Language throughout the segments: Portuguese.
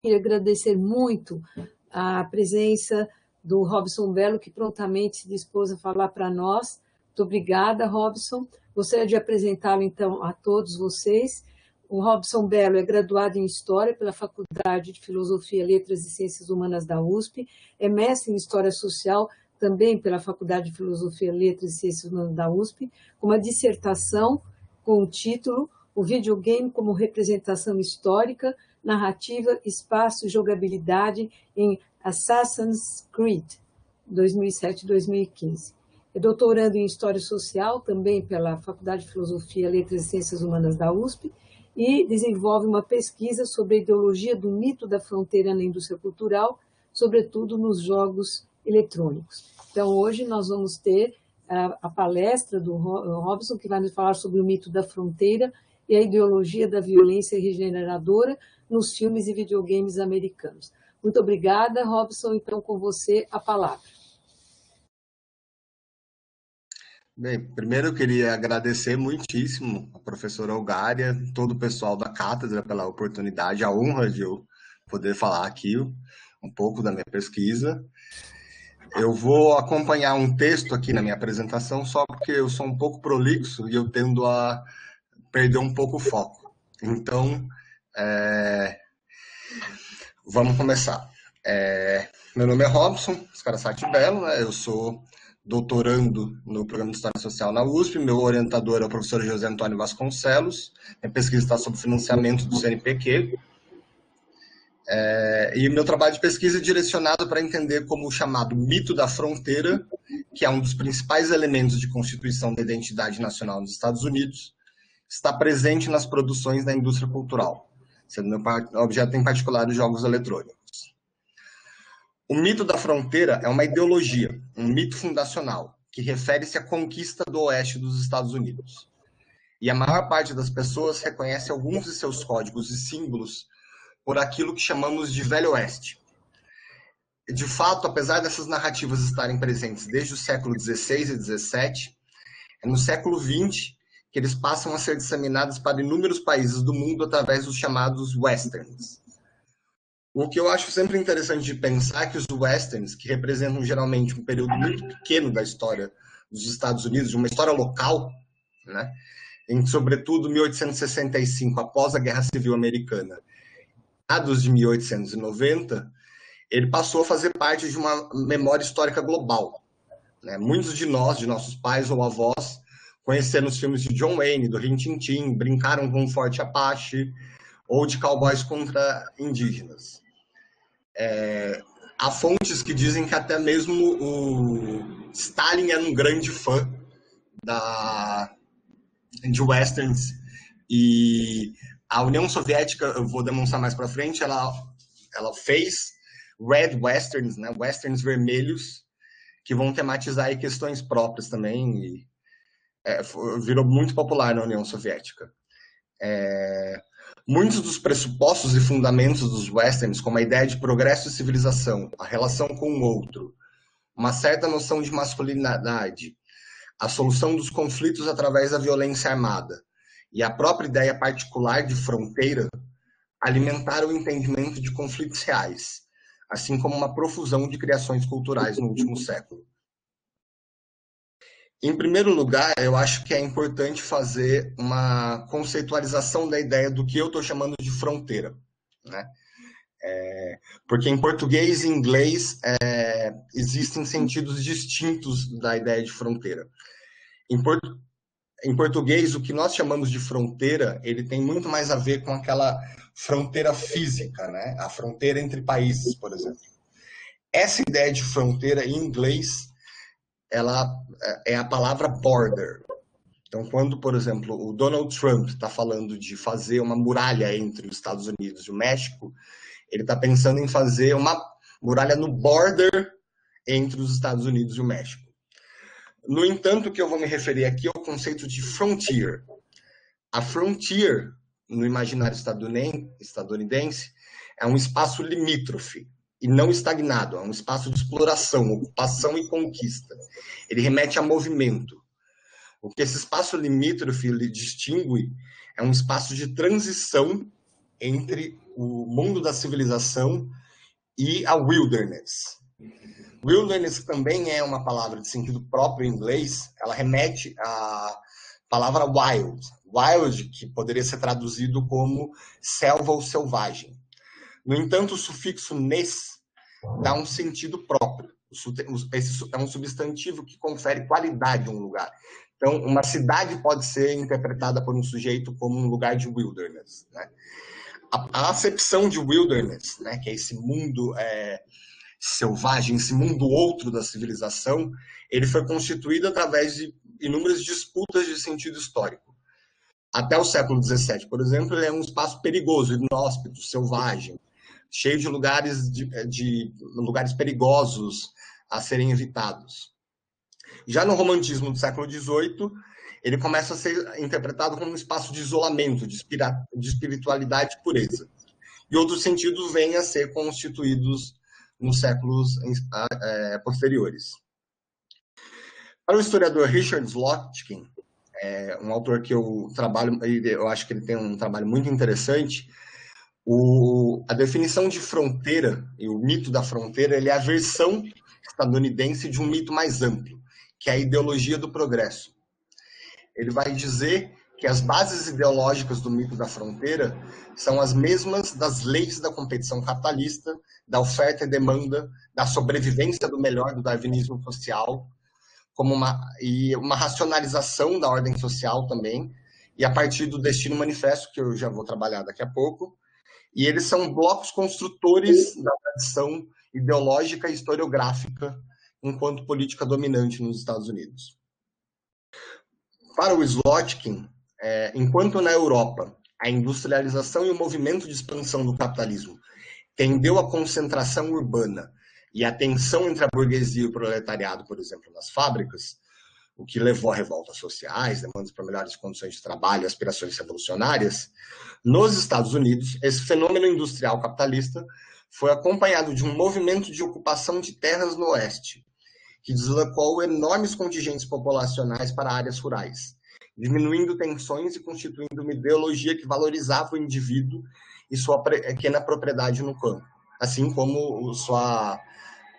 queria agradecer muito a presença do Robson Bello, que prontamente se dispôs a falar para nós. Muito obrigada, Robson. Gostaria de apresentá-lo, então, a todos vocês. O Robson Bello é graduado em História pela Faculdade de Filosofia, Letras e Ciências Humanas da USP, é mestre em História Social também pela Faculdade de Filosofia, Letras e Ciências Humanas da USP, com uma dissertação com o título O Videogame como Representação Histórica, Narrativa, Espaço e Jogabilidade em Assassin's Creed, 2007-2015. É doutorando em História Social, também pela Faculdade de Filosofia, Letras e Ciências Humanas da USP, e desenvolve uma pesquisa sobre a ideologia do mito da fronteira na indústria cultural, sobretudo nos jogos eletrônicos. Então, hoje nós vamos ter a palestra do Robson, que vai nos falar sobre o mito da fronteira e a ideologia da violência regeneradora nos filmes e videogames americanos. Muito obrigada, Robson. Então, com você, a palavra. Bem, primeiro eu queria agradecer muitíssimo a professora Olgária, todo o pessoal da cátedra pela oportunidade, a honra de eu poder falar aqui um pouco da minha pesquisa. Eu vou acompanhar um texto aqui na minha apresentação só porque eu sou um pouco prolixo e eu tendo a perder um pouco o foco. Então, vamos começar. Meu nome é Robson Scarasati Bello, né? Eu sou doutorando no Programa de História Social na USP, meu orientador é o professor José Antônio Vasconcelos, minha pesquisa está sob financiamento do CNPq, e meu trabalho de pesquisa é direcionado para entender como o chamado mito da fronteira, que é um dos principais elementos de constituição da identidade nacional nos Estados Unidos, está presente nas produções da indústria cultural, sendo meu objeto em particular os jogos eletrônicos. O mito da fronteira é uma ideologia, um mito fundacional, que refere-se à conquista do oeste dos Estados Unidos. E a maior parte das pessoas reconhece alguns de seus códigos e símbolos por aquilo que chamamos de Velho Oeste. De fato, apesar dessas narrativas estarem presentes desde o século XVI e XVII, é no século XX que eles passam a ser disseminados para inúmeros países do mundo através dos chamados westerns. O que eu acho sempre interessante de pensar é que os westerns, que representam geralmente um período muito pequeno da história dos Estados Unidos, de uma história local, né, em sobretudo 1865, após a Guerra Civil Americana, meados de 1890, ele passou a fazer parte de uma memória histórica global. Né? Muitos de nós, de nossos pais ou avós, conheceram os filmes de John Wayne, do Rin Tin Tin, brincaram com o Forte Apache, ou de cowboys contra indígenas. Há fontes que dizem que até mesmo o Stalin era um grande fã de westerns, e a União Soviética, eu vou demonstrar mais para frente, ela fez red westerns, né, westerns vermelhos, que vão tematizar aí questões próprias também, e virou muito popular na União Soviética. Muitos dos pressupostos e fundamentos dos westerns, como a ideia de progresso e civilização, a relação com o outro, uma certa noção de masculinidade, a solução dos conflitos através da violência armada e a própria ideia particular de fronteira, alimentaram o entendimento de conflitos reais, assim como uma profusão de criações culturais no último século. Em primeiro lugar, eu acho que é importante fazer uma conceitualização da ideia do que eu estou chamando de fronteira, né? Porque em português e inglês existem sentidos distintos da ideia de fronteira. Em português, o que nós chamamos de fronteira, ele tem muito mais a ver com aquela fronteira física, né? A fronteira entre países, por exemplo. Essa ideia de fronteira, em inglês, ela é a palavra border. Então, quando, por exemplo, o Donald Trump está falando de fazer uma muralha entre os Estados Unidos e o México, ele está pensando em fazer uma muralha no border entre os Estados Unidos e o México. No entanto, o que eu vou me referir aqui é o conceito de frontier. A frontier, no imaginário estadunidense, é um espaço limítrofe e não estagnado, é um espaço de exploração, ocupação e conquista. Ele remete a movimento. O que esse espaço limítrofe distingue é um espaço de transição entre o mundo da civilização e a wilderness. Wilderness também é uma palavra de sentido próprio em inglês, ela remete à palavra wild. Wild, que poderia ser traduzido como selva ou selvagem. No entanto, o sufixo "ness" dá um sentido próprio. Esse é um substantivo que confere qualidade a um lugar. Então, uma cidade pode ser interpretada por um sujeito como um lugar de wilderness, né? A acepção de wilderness, né, que é esse mundo selvagem, esse mundo outro da civilização, ele foi constituído através de inúmeras disputas de sentido histórico. Até o século XVII, por exemplo, ele é um espaço perigoso, inóspito, selvagem, cheio de lugares perigosos a serem evitados. Já no romantismo do século XVIII, ele começa a ser interpretado como um espaço de isolamento, de espiritualidade e pureza. E outros sentidos vêm a ser constituídos nos séculos posteriores. Para o historiador Richard Slotkin, um autor que eu acho que ele tem um trabalho muito interessante, a definição de fronteira e o mito da fronteira, ele é a versão estadunidense de um mito mais amplo, que é a ideologia do progresso. Ele vai dizer que as bases ideológicas do mito da fronteira são as mesmas das leis da competição capitalista, da oferta e demanda, da sobrevivência do melhor, do darwinismo social, como uma racionalização da ordem social também, e a partir do Destino Manifesto, que eu já vou trabalhar daqui a pouco, e eles são blocos construtores da tradição ideológica e historiográfica enquanto política dominante nos Estados Unidos. Para o Slotkin, enquanto na Europa a industrialização e o movimento de expansão do capitalismo tendeu à concentração urbana e à tensão entre a burguesia e o proletariado, por exemplo, nas fábricas, o que levou a revoltas sociais, demandas por melhores condições de trabalho e aspirações revolucionárias, nos Estados Unidos, esse fenômeno industrial capitalista foi acompanhado de um movimento de ocupação de terras no oeste, que deslocou enormes contingentes populacionais para áreas rurais, diminuindo tensões e constituindo uma ideologia que valorizava o indivíduo e sua pequena propriedade no campo, assim como o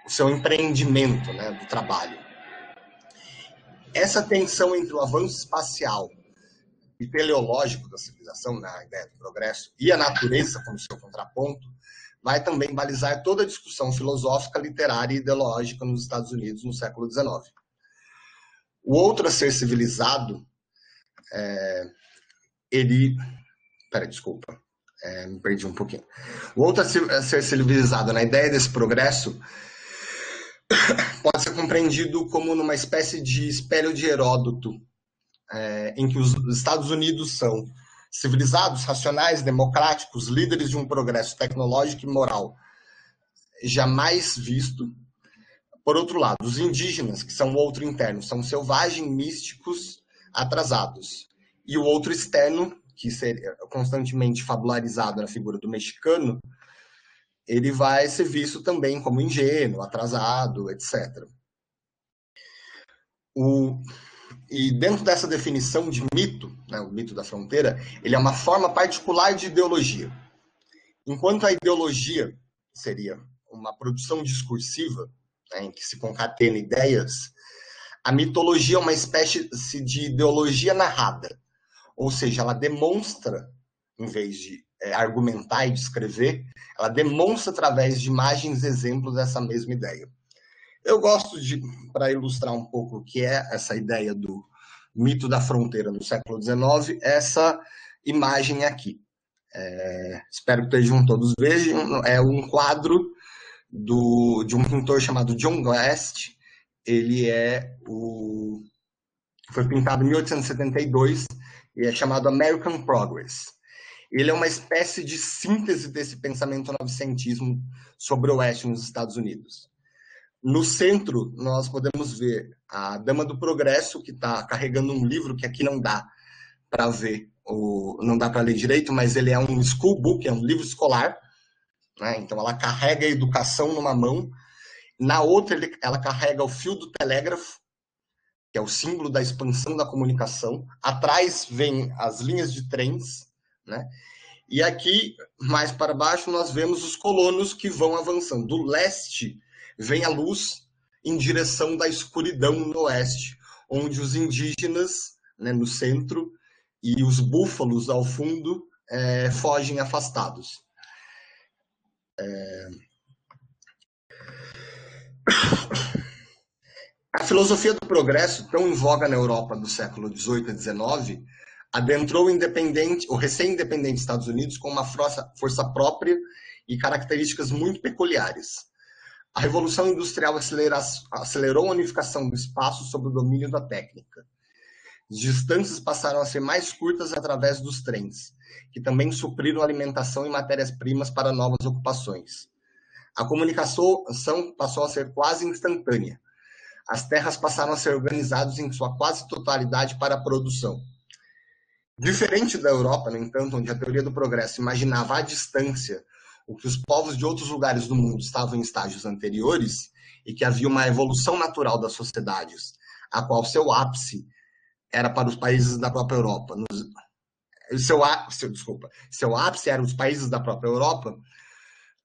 seu empreendimento, né, do trabalho. Essa tensão entre o avanço espacial e teleológico da civilização, na ideia do progresso, e a natureza como seu contraponto, vai também balizar toda a discussão filosófica, literária e ideológica nos Estados Unidos no século XIX. O outro a ser civilizado, me perdi um pouquinho. O outro a ser civilizado na ideia desse progresso pode ser compreendido como numa espécie de espelho de Heródoto, em que os Estados Unidos são civilizados, racionais, democráticos, líderes de um progresso tecnológico e moral jamais visto. Por outro lado, os indígenas, que são o outro interno, são selvagens, místicos, atrasados. E o outro externo, que seria constantemente fabularizado na figura do mexicano, ele vai ser visto também como ingênuo, atrasado, etc. E dentro dessa definição de mito, né, o mito da fronteira, ele é uma forma particular de ideologia. Enquanto a ideologia seria uma produção discursiva, né, em que se concatena ideias, a mitologia é uma espécie de ideologia narrada. Ou seja, ela demonstra, em vez de argumentar e descrever, ela demonstra através de imagens exemplos dessa mesma ideia. Eu gosto para ilustrar um pouco o que é essa ideia do mito da fronteira no século XIX, essa imagem aqui. Espero que estejam todos vejam. É um quadro de um pintor chamado John Guest. Ele foi pintado em 1872 e é chamado American Progress. Ele é uma espécie de síntese desse pensamento novecentismo sobre o Oeste nos Estados Unidos. No centro, nós podemos ver a Dama do Progresso, que está carregando um livro que aqui não dá para ver, não dá para ler direito, mas ele é um school book, é um livro escolar, né? Então ela carrega a educação numa mão, na outra ela carrega o fio do telégrafo, que é o símbolo da expansão da comunicação, atrás vem as linhas de trens, né? E aqui, mais para baixo, nós vemos os colonos que vão avançando. Do leste vem a luz em direção da escuridão no oeste, onde os indígenas, né, no centro, e os búfalos ao fundo fogem afastados. A filosofia do progresso, tão em voga na Europa do século XVIII e XIX, adentrou o recém-independente Estados Unidos com uma força própria e características muito peculiares. A Revolução Industrial acelerou a unificação do espaço sob o domínio da técnica. As distâncias passaram a ser mais curtas através dos trens, que também supriram alimentação e matérias-primas para novas ocupações. A comunicação passou a ser quase instantânea. As terras passaram a ser organizadas em sua quase totalidade para a produção. Diferente da Europa, no entanto, onde a teoria do progresso imaginava à distância o que os povos de outros lugares do mundo estavam em estágios anteriores e que havia uma evolução natural das sociedades, a qual seu ápice era para os países da própria Europa. Seu ápice era os países da própria Europa.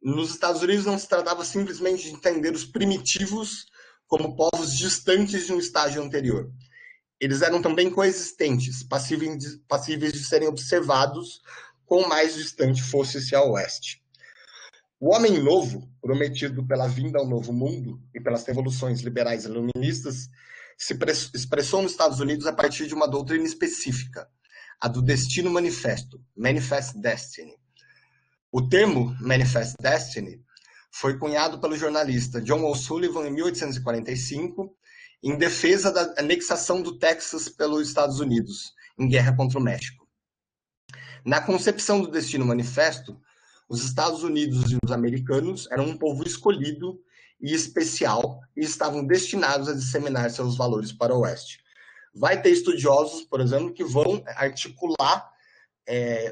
Nos Estados Unidos não se tratava simplesmente de entender os primitivos como povos distantes de um estágio anterior. Eles eram também coexistentes, passíveis de serem observados quão mais distante fosse-se a oeste. O homem novo, prometido pela vinda ao novo mundo e pelas revoluções liberais e iluministas, se expressou nos Estados Unidos a partir de uma doutrina específica, a do Destino Manifesto, Manifest Destiny. O termo Manifest Destiny foi cunhado pelo jornalista John O'Sullivan em 1845, em defesa da anexação do Texas pelos Estados Unidos, em guerra contra o México. Na concepção do Destino Manifesto, os Estados Unidos e os americanos eram um povo escolhido e especial e estavam destinados a disseminar seus valores para o oeste. Vai ter estudiosos, por exemplo, que vão articular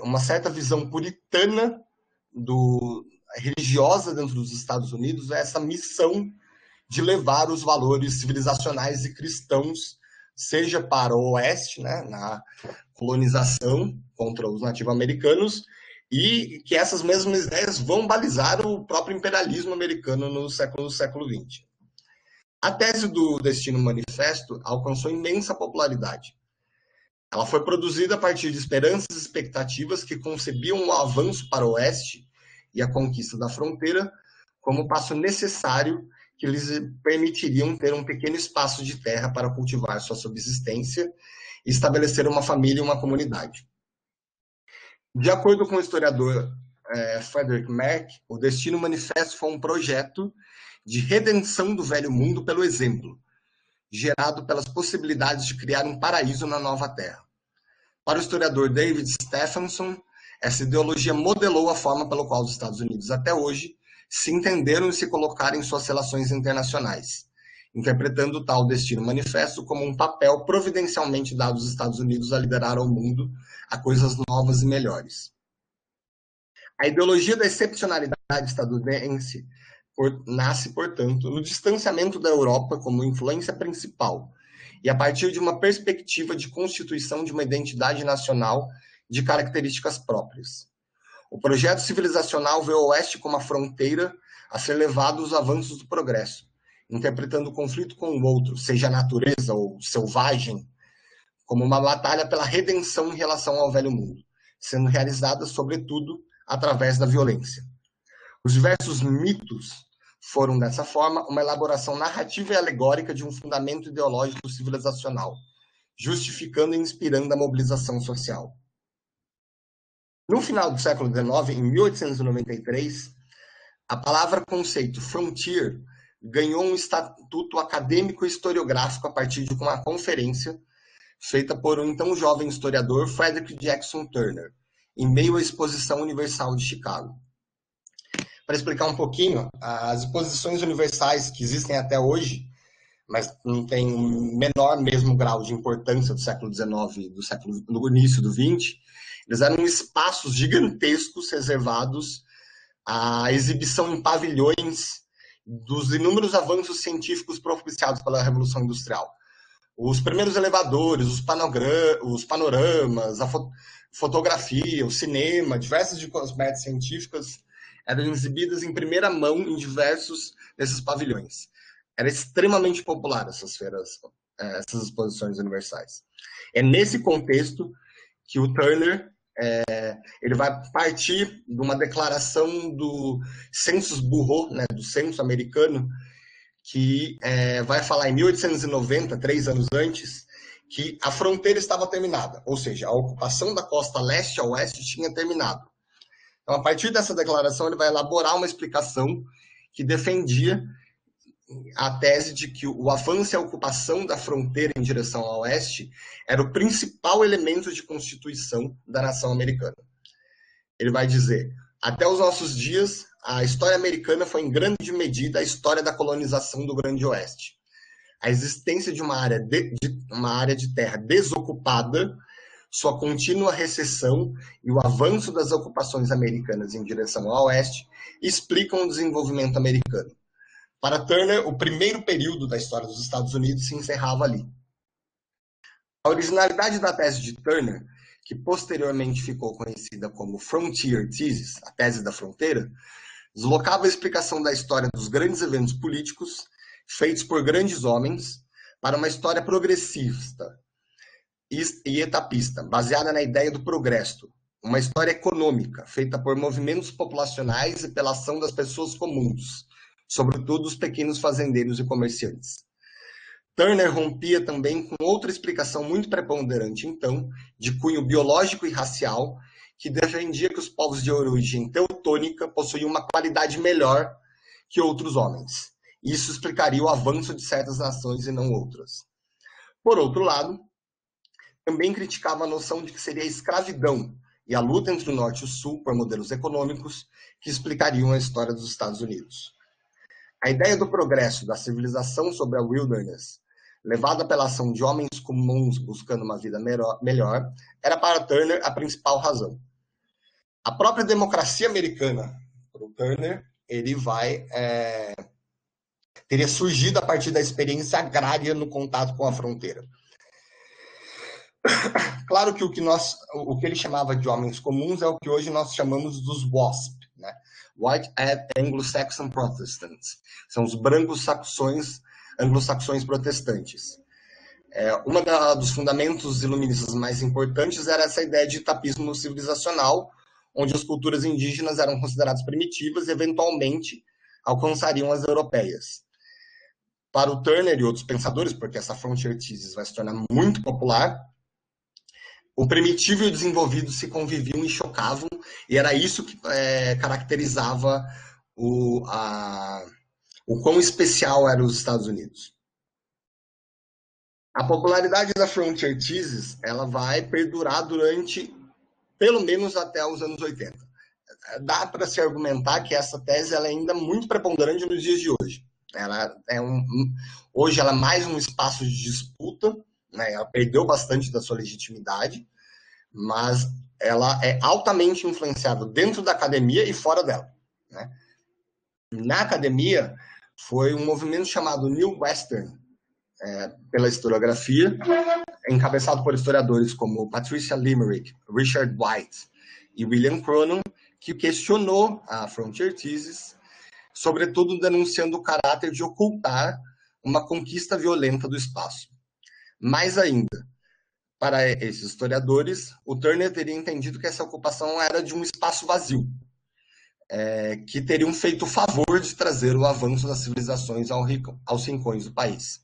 uma certa visão puritana religiosa dentro dos Estados Unidos, essa missão de levar os valores civilizacionais e cristãos, seja para o oeste, né, na colonização contra os nativo-americanos, e que essas mesmas ideias vão balizar o próprio imperialismo americano no século XX. A tese do Destino Manifesto alcançou imensa popularidade. Ela foi produzida a partir de esperanças e expectativas que concebiam o avanço para o oeste e a conquista da fronteira como passo necessário que lhes permitiriam ter um pequeno espaço de terra para cultivar sua subsistência e estabelecer uma família e uma comunidade. De acordo com o historiador Frederick Merck, o Destino Manifesto foi um projeto de redenção do velho mundo pelo exemplo, gerado pelas possibilidades de criar um paraíso na nova terra. Para o historiador David Stephenson, essa ideologia modelou a forma pela qual os Estados Unidos até hoje se entenderam e se colocaram em suas relações internacionais, interpretando tal Destino Manifesto como um papel providencialmente dado aos Estados Unidos a liderar ao mundo a coisas novas e melhores. A ideologia da excepcionalidade estadunidense nasce, portanto, no distanciamento da Europa como influência principal e a partir de uma perspectiva de constituição de uma identidade nacional de características próprias. O projeto civilizacional vê o oeste como a fronteira a ser levado aos avanços do progresso, interpretando o conflito com o outro, seja a natureza ou selvagem, como uma batalha pela redenção em relação ao velho mundo, sendo realizada, sobretudo, através da violência. Os diversos mitos foram, dessa forma, uma elaboração narrativa e alegórica de um fundamento ideológico civilizacional, justificando e inspirando a mobilização social. No final do século XIX, em 1893, a palavra conceito frontier ganhou um estatuto acadêmico e historiográfico a partir de uma conferência feita por um então jovem historiador Frederick Jackson Turner, em meio à Exposição Universal de Chicago. Para explicar um pouquinho, as exposições universais que existem até hoje, mas não têm um menor mesmo grau de importância do século XIX, do início do XX, eles eram espaços gigantescos reservados à exibição em pavilhões dos inúmeros avanços científicos propiciados pela Revolução Industrial. Os primeiros elevadores, os panoramas, fotografia, o cinema, diversas descobertas científicas eram exibidas em primeira mão em diversos desses pavilhões. Era extremamente popular essas feiras, essas exposições universais. É nesse contexto que o Turner ele vai partir de uma declaração do Census Bureau, né, do censo americano, que vai falar em 1890, 3 anos antes, que a fronteira estava terminada, ou seja, a ocupação da costa leste a oeste tinha terminado. Então, a partir dessa declaração, ele vai elaborar uma explicação que defendia a tese de que o avanço e a ocupação da fronteira em direção ao oeste era o principal elemento de constituição da nação americana. Ele vai dizer, até os nossos dias, a história americana foi em grande medida a história da colonização do Grande Oeste. A existência de uma área de terra desocupada, sua contínua recessão e o avanço das ocupações americanas em direção ao oeste explicam o desenvolvimento americano. Para Turner, o primeiro período da história dos Estados Unidos se encerrava ali. A originalidade da tese de Turner, que posteriormente ficou conhecida como Frontier Thesis, a tese da fronteira, deslocava a explicação da história dos grandes eventos políticos feitos por grandes homens para uma história progressista e etapista, baseada na ideia do progresso, uma história econômica feita por movimentos populacionais e pela ação das pessoas comuns, sobretudo os pequenos fazendeiros e comerciantes. Turner rompia também com outra explicação muito preponderante, então, de cunho biológico e racial, que defendia que os povos de origem teutônica possuíam uma qualidade melhor que outros homens. Isso explicaria o avanço de certas nações e não outras. Por outro lado, também criticava a noção de que seria a escravidão e a luta entre o Norte e o Sul por modelos econômicos que explicariam a história dos Estados Unidos. A ideia do progresso da civilização sobre a wilderness, levada pela ação de homens comuns buscando uma vida melhor, era para Turner a principal razão. A própria democracia americana, para o Turner, ele teria surgido a partir da experiência agrária no contato com a fronteira. Claro que o que ele chamava de homens comuns é o que hoje nós chamamos dos WASP, né? White Anglo-Saxon Protestants. São os brancos anglo-saxões protestantes. Dos fundamentos iluministas mais importantes era essa ideia de etapismo civilizacional, onde as culturas indígenas eram consideradas primitivas e, eventualmente, alcançariam as europeias. Para o Turner e outros pensadores, porque essa frontier thesis vai se tornar muito popular, o primitivo e o desenvolvido se conviviam e chocavam, e era isso que caracterizava o quão especial eram os Estados Unidos. A popularidade da frontier thesis ela vai perdurar durante, pelo menos até os anos 80. Dá para se argumentar que essa tese ela é ainda muito preponderante nos dias de hoje. Hoje ela é mais um espaço de disputa, né? Ela perdeu bastante da sua legitimidade, mas ela é altamente influenciada dentro da academia e fora dela, né? Na academia, foi um movimento chamado New Western, pela historiografia, encabeçado por historiadores como Patricia Limerick, Richard White e William Cronon, que questionou a Frontier Thesis, sobretudo denunciando o caráter de ocultar uma conquista violenta do espaço. Mais ainda, para esses historiadores, o Turner teria entendido que essa ocupação era de um espaço vazio, que teriam feito o favor de trazer o avanço das civilizações aos rincões do país.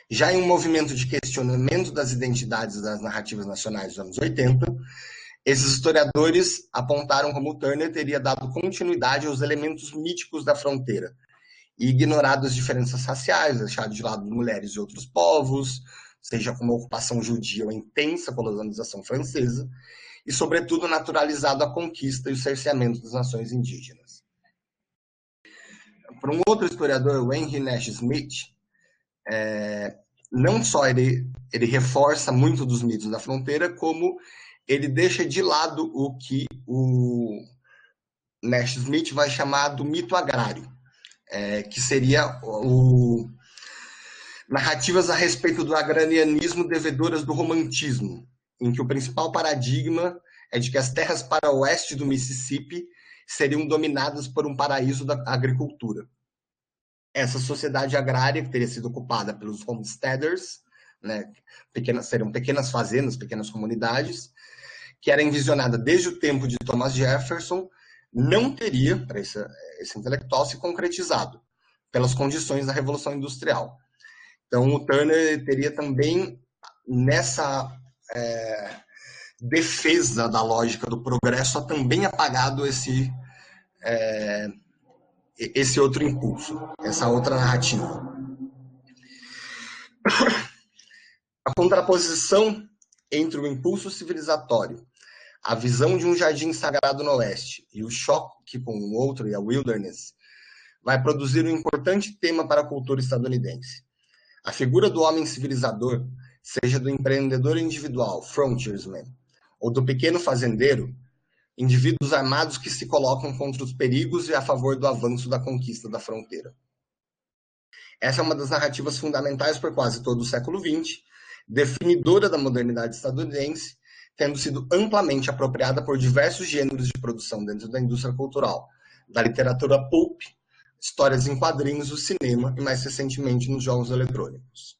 Já em um movimento de questionamento das identidades das narrativas nacionais dos anos 80, esses historiadores apontaram como o Turner teria dado continuidade aos elementos míticos da fronteira e ignorado as diferenças raciais, deixado de lado mulheres de outros povos, seja como a ocupação judia ou a intensa colonização francesa, e, sobretudo, naturalizado a conquista e o cerceamento das nações indígenas. Para um outro historiador, o Henry Nash Smith, não só ele reforça muito dos mitos da fronteira, como ele deixa de lado o que o Nash Smith vai chamar do mito agrário, que seria narrativas a respeito do agrarianismo devedoras do romantismo, em que o principal paradigma é de que as terras para oeste do Mississippi seriam dominadas por um paraíso da agricultura. Essa sociedade agrária, que teria sido ocupada pelos homesteaders, né, seriam pequenas fazendas, pequenas comunidades, que era envisionada desde o tempo de Thomas Jefferson, não teria, para esse intelectual, se concretizado pelas condições da Revolução Industrial. Então, o Turner teria também, nessa defesa da lógica do progresso, também apagado esse outro impulso, essa outra narrativa. A contraposição entre o impulso civilizatório, a visão de um jardim sagrado no oeste e o choque com o outro e a wilderness, vai produzir um importante tema para a cultura estadunidense. A figura do homem civilizador, seja do empreendedor individual, frontiersman, ou do pequeno fazendeiro, indivíduos armados que se colocam contra os perigos e a favor do avanço da conquista da fronteira. Essa é uma das narrativas fundamentais por quase todo o século XX, definidora da modernidade estadunidense, tendo sido amplamente apropriada por diversos gêneros de produção dentro da indústria cultural, da literatura pulp, histórias em quadrinhos, o cinema e, mais recentemente, nos jogos eletrônicos.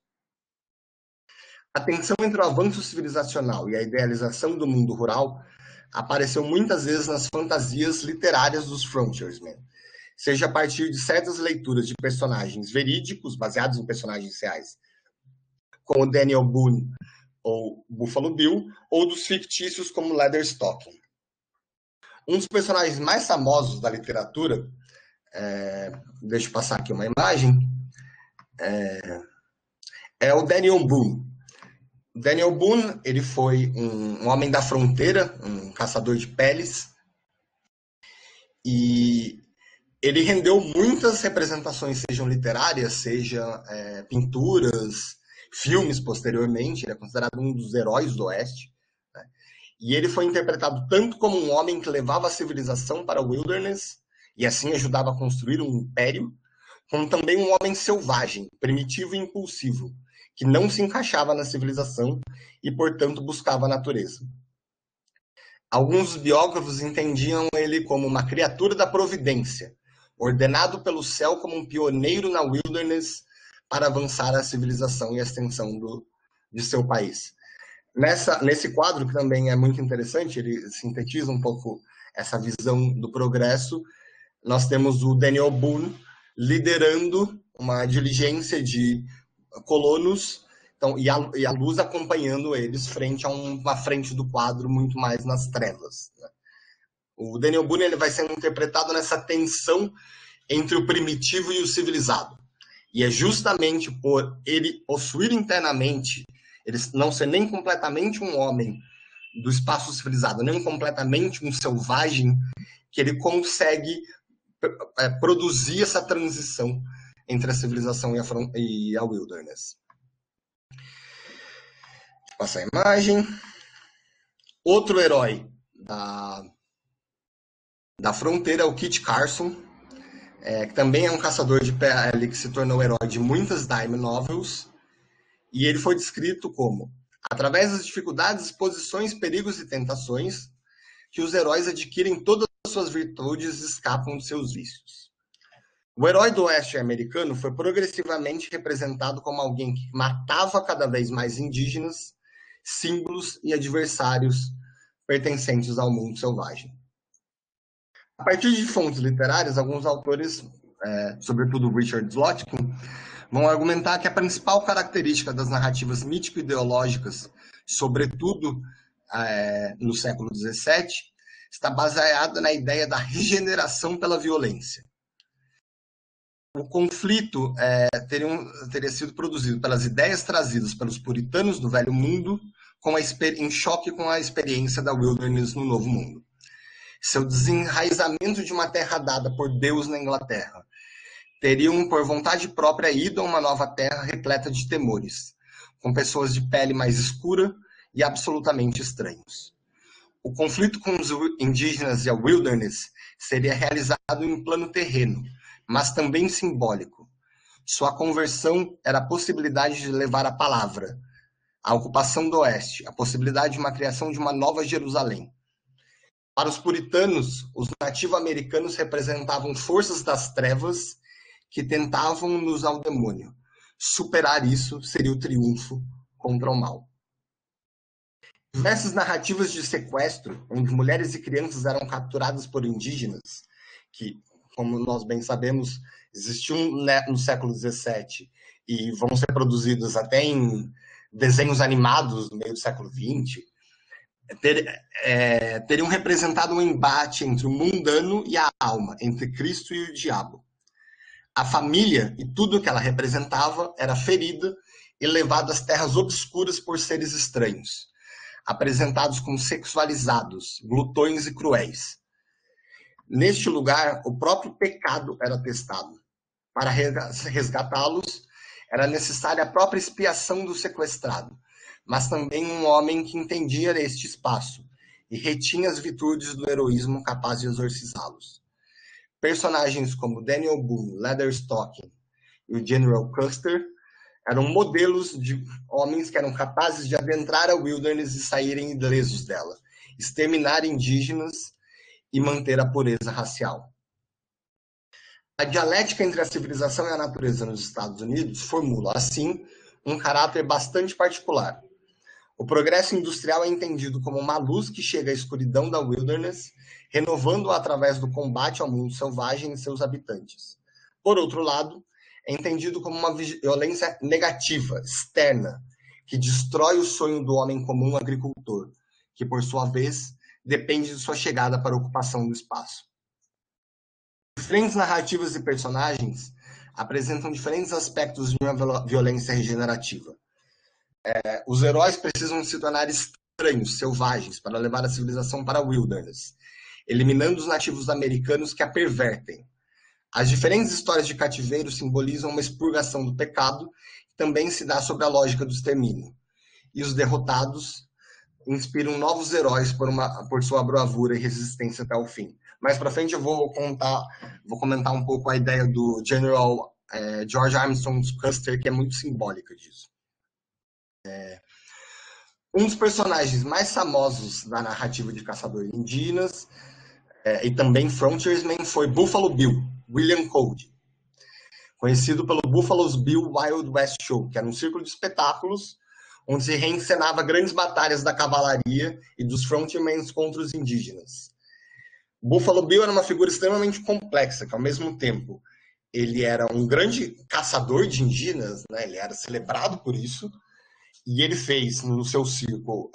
A tensão entre o avanço civilizacional e a idealização do mundo rural apareceu muitas vezes nas fantasias literárias dos frontiersmen, seja a partir de certas leituras de personagens verídicos, baseados em personagens reais, como Daniel Boone ou Buffalo Bill, ou dos fictícios como Leatherstocking. Um dos personagens mais famosos da literatura, deixa eu passar aqui uma imagem, é o Daniel Boone. Daniel Boone, ele foi um homem da fronteira, um caçador de peles, e ele rendeu muitas representações, sejam literárias, seja pinturas, filmes posteriormente. Ele é considerado um dos heróis do Oeste, né? E ele foi interpretado tanto como um homem que levava a civilização para o wilderness e assim ajudava a construir um império, como também um homem selvagem, primitivo e impulsivo, que não se encaixava na civilização e, portanto, buscava a natureza. Alguns biógrafos entendiam ele como uma criatura da providência, ordenado pelo céu como um pioneiro na wilderness para avançar a civilização e a extensão de seu país. Nesse quadro, que também é muito interessante, ele sintetiza um pouco essa visão do progresso, nós temos o Daniel Boone liderando uma diligência de colonos, então, e a luz acompanhando eles frente a uma frente do quadro muito mais nas trevas, né? O Daniel Boone, ele vai sendo interpretado nessa tensão entre o primitivo e o civilizado. E é justamente por ele possuir internamente, ele não ser nem completamente um homem do espaço civilizado, nem completamente um selvagem, que ele consegue produzir essa transição entre a civilização e a wilderness. Vou passar a imagem. Outro herói da fronteira é o Kit Carson, que também é um caçador de pele que se tornou herói de muitas dime novels, e ele foi descrito como, através das dificuldades, exposições, perigos e tentações, que os heróis adquirem todas as suas virtudes e escapam de seus vícios. O herói do oeste americano foi progressivamente representado como alguém que matava cada vez mais indígenas, símbolos e adversários pertencentes ao mundo selvagem. A partir de fontes literárias, alguns autores, sobretudo Richard Slotkin, vão argumentar que a principal característica das narrativas mítico-ideológicas, sobretudo no século XVII, está baseada na ideia da regeneração pela violência. O conflito teria sido produzido pelas ideias trazidas pelos puritanos do Velho Mundo em choque com a experiência da wilderness no Novo Mundo. Seu desenraizamento de uma terra dada por Deus na Inglaterra teriam, por vontade própria, ido a uma nova terra repleta de temores, com pessoas de pele mais escura e absolutamente estranhos. O conflito com os indígenas e a wilderness seria realizado em plano terreno, mas também simbólico. Sua conversão era a possibilidade de levar a palavra, a ocupação do Oeste, a possibilidade de uma criação de uma nova Jerusalém. Para os puritanos, os nativo-americanos representavam forças das trevas que tentavam nos ao demônio. Superar isso seria o triunfo contra o mal. Diversas narrativas de sequestro, onde mulheres e crianças eram capturadas por indígenas, que, como nós bem sabemos, existiam no século XVII e vão ser produzidas até em desenhos animados no meio do século XX, teriam representado um embate entre o mundano e a alma, entre Cristo e o diabo. A família e tudo que ela representava era ferida e levada às terras obscuras por seres estranhos, apresentados como sexualizados, glutões e cruéis. Neste lugar, o próprio pecado era testado. Para resgatá-los, era necessária a própria expiação do sequestrado, mas também um homem que entendia este espaço e retinha as virtudes do heroísmo capaz de exorcizá-los. Personagens como Daniel Boone, Leatherstocking e o General Custer eram modelos de homens que eram capazes de adentrar a wilderness e saírem ilesos dela, exterminar indígenas e manter a pureza racial. A dialética entre a civilização e a natureza nos Estados Unidos formula, assim, um caráter bastante particular. O progresso industrial é entendido como uma luz que chega à escuridão da wilderness, renovando-a através do combate ao mundo selvagem e seus habitantes. Por outro lado, é entendido como uma violência negativa, externa, que destrói o sonho do homem comum agricultor, que, por sua vez, depende de sua chegada para a ocupação do espaço. Diferentes narrativas e personagens apresentam diferentes aspectos de uma violência regenerativa. Os heróis precisam se tornar estranhos, selvagens, para levar a civilização para a wilderness, eliminando os nativos americanos que a pervertem. As diferentes histórias de cativeiro simbolizam uma expurgação do pecado, que também se dá sobre a lógica do extermínio. E os derrotados inspiram novos heróis por sua bravura e resistência até o fim. Mais para frente eu vou comentar um pouco a ideia do General George Armstrong Custer, que é muito simbólica disso. Um dos personagens mais famosos da narrativa de caçadores indígenas e também frontiersman foi Buffalo Bill, William Cody, conhecido pelo Buffalo's Bill Wild West Show, que era um círculo de espetáculos onde se reencenava grandes batalhas da cavalaria e dos frontiermen contra os indígenas. Buffalo Bill era uma figura extremamente complexa, que ao mesmo tempo ele era um grande caçador de indígenas, né? Ele era celebrado por isso, e ele fez no seu círculo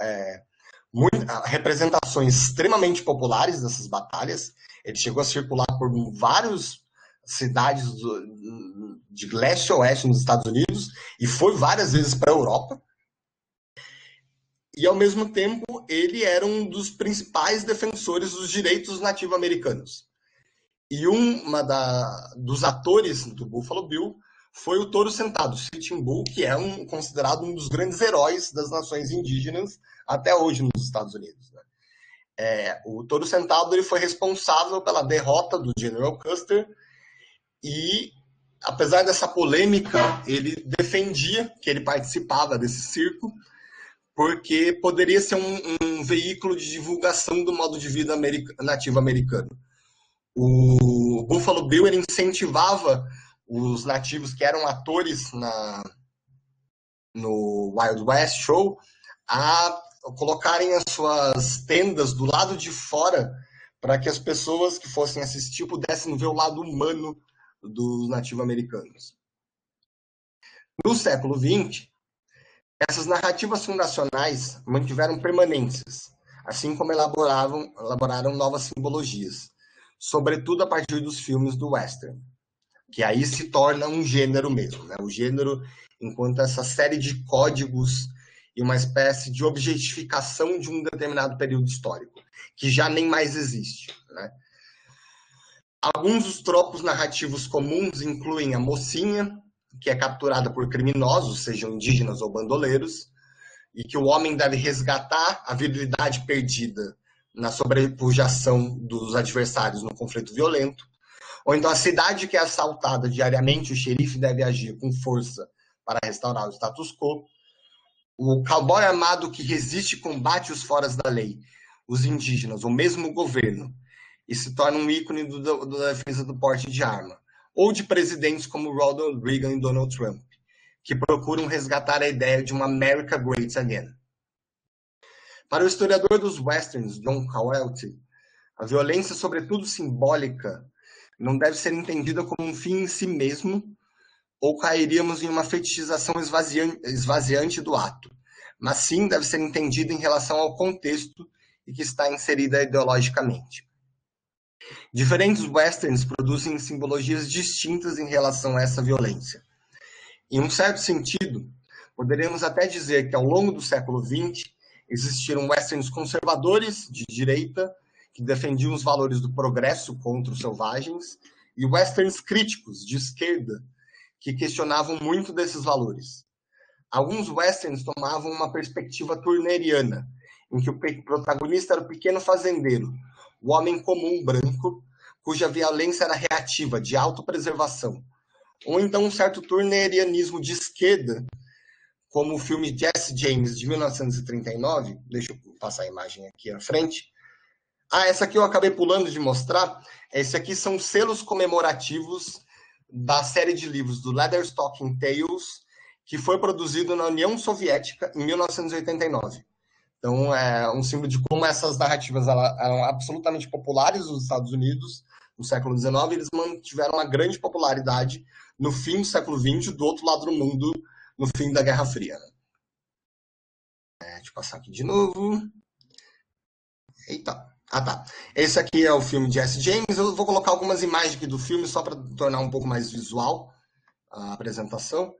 representações extremamente populares dessas batalhas. Ele chegou a circular por várias cidades de leste a oeste nos Estados Unidos e foi várias vezes para a Europa. E, ao mesmo tempo, ele era um dos principais defensores dos direitos nativo-americanos. E dos atores do Buffalo Bill foi o Touro Sentado, Sitting Bull, que é considerado um dos grandes heróis das nações indígenas até hoje nos Estados Unidos. Né? O Touro Sentado ele foi responsável pela derrota do General Custer e, apesar dessa polêmica, ele defendia que ele participava desse circo porque poderia ser um veículo de divulgação do modo de vida nativo americano. O Buffalo Bill ele incentivava os nativos que eram atores no Wild West Show a colocarem as suas tendas do lado de fora para que as pessoas que fossem assistir pudessem ver o lado humano dos nativos-americanos. No século XX, essas narrativas fundacionais mantiveram permanências, assim como elaboraram novas simbologias, sobretudo a partir dos filmes do western, que aí se torna um gênero mesmo, né? O gênero enquanto essa série de códigos e uma espécie de objetificação de um determinado período histórico, que já nem mais existe, né? Alguns dos tropos narrativos comuns incluem a mocinha, que é capturada por criminosos, sejam indígenas ou bandoleiros, e que o homem deve resgatar a virilidade perdida na sobrepujação dos adversários no conflito violento. Ou então a cidade que é assaltada diariamente, o xerife deve agir com força para restaurar o status quo. o cowboy armado que resiste e combate os foras da lei, os indígenas, ou mesmo o governo, e se torna um ícone da defesa do porte de arma. Ou de presidentes como Ronald Reagan e Donald Trump, que procuram resgatar a ideia de uma America Great Again. Para o historiador dos westerns, John Cowelty, a violência, sobretudo simbólica, não deve ser entendida como um fim em si mesmo, ou cairíamos em uma fetichização esvaziante do ato, mas sim deve ser entendida em relação ao contexto em que está inserida ideologicamente. Diferentes westerns produzem simbologias distintas em relação a essa violência. Em um certo sentido, poderíamos até dizer que ao longo do século XX existiram westerns conservadores de direita que defendiam os valores do progresso contra os selvagens e westerns críticos de esquerda que questionavam muito desses valores. Alguns westerns tomavam uma perspectiva turneriana, em que o protagonista era o pequeno fazendeiro, o homem comum branco, cuja violência era reativa, de autopreservação. Ou então um certo turnerianismo de esquerda, como o filme Jesse James, de 1939. Deixa eu passar a imagem aqui à frente. Essa aqui eu acabei pulando de mostrar. Esse aqui são selos comemorativos da série de livros do Leatherstocking Tales, que foi produzido na União Soviética em 1989. Então, é um símbolo de como essas narrativas eram absolutamente populares nos Estados Unidos no século XIX, e eles mantiveram uma grande popularidade no fim do século XX, do outro lado do mundo, no fim da Guerra Fria. Deixa eu passar aqui de novo. Eita. Tá. Esse aqui é o filme Jesse James. Eu vou colocar algumas imagens aqui do filme só para tornar um pouco mais visual a apresentação.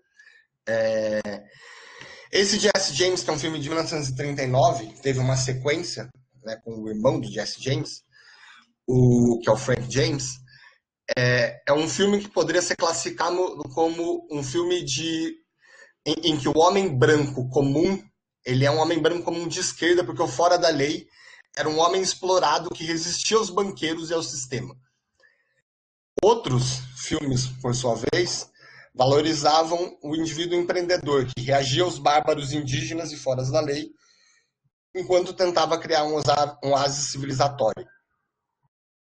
Esse Jesse James, que é um filme de 1939, teve uma sequência, né, com o irmão do Jesse James, que é o Frank James. É um filme que poderia ser classificado como um filme em que o homem branco comum, ele é um homem branco comum de esquerda, porque o fora da lei era um homem explorado que resistia aos banqueiros e ao sistema. Outros filmes, por sua vez, valorizavam o indivíduo empreendedor, que reagia aos bárbaros indígenas e fora da lei, enquanto tentava criar um oásis civilizatório,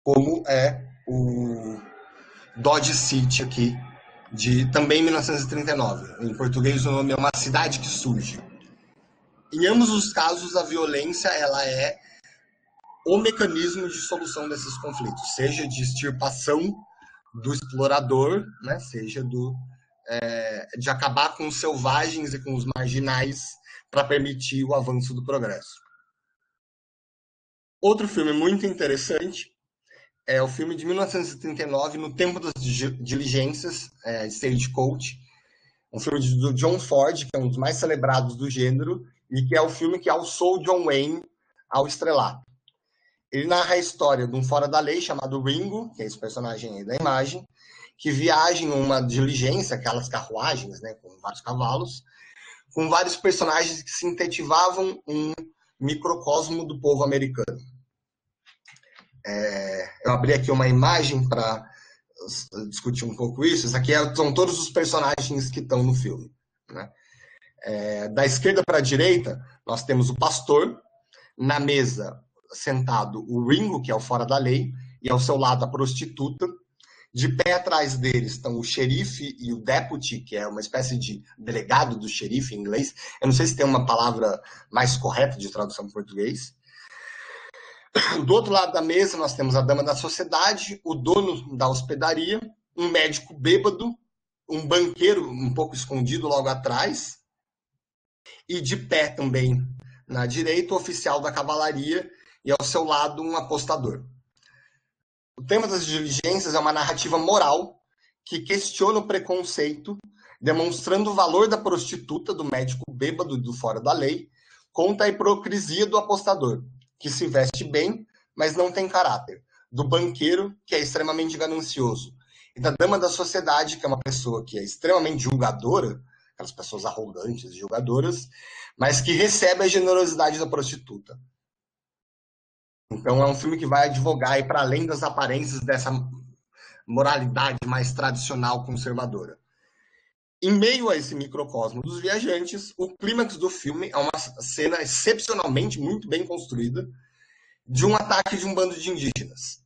como é o Dodge City aqui, de também 1939. Em português o nome é Uma Cidade que Surge. Em ambos os casos, a violência ela é o mecanismo de solução desses conflitos, seja de extirpação do explorador, né, seja de acabar com os selvagens e com os marginais para permitir o avanço do progresso. Outro filme muito interessante é o filme de 1939, No Tempo das Diligências, Stagecoach, um filme do John Ford, que é um dos mais celebrados do gênero, e que é o filme que alçou John Wayne ao estrelato. Ele narra a história de um fora da lei chamado Ringo, que é esse personagem aí da imagem, que viaja em uma diligência, aquelas carruagens, né, com vários cavalos, com vários personagens que sintetizavam um microcosmo do povo americano. Eu abri aqui uma imagem para discutir um pouco isso. Isso aqui são todos os personagens que estão no filme, né? Da esquerda para a direita, nós temos o pastor, na mesa sentado o Ringo, que é o fora da lei, e ao seu lado a prostituta. De pé atrás deles estão o xerife e o deputy, que é uma espécie de delegado do xerife em inglês. Eu não sei se tem uma palavra mais correta de tradução para português. Do outro lado da mesa nós temos a dama da sociedade, o dono da hospedaria, um médico bêbado, um banqueiro um pouco escondido logo atrás, e de pé também na direita o oficial da cavalaria, e ao seu lado um apostador. O tema das diligências é uma narrativa moral que questiona o preconceito, demonstrando o valor da prostituta, do médico bêbado do fora da lei, contra a hipocrisia do apostador, que se veste bem, mas não tem caráter, do banqueiro, que é extremamente ganancioso, e da dama da sociedade, que é uma pessoa que é extremamente julgadora, aquelas pessoas arrogantes, julgadoras, mas que recebe a generosidade da prostituta. Então é um filme que vai advogar e para além das aparências dessa moralidade mais tradicional conservadora. Em meio a esse microcosmo dos viajantes, o clímax do filme é uma cena excepcionalmente muito bem construída de um ataque de um bando de indígenas,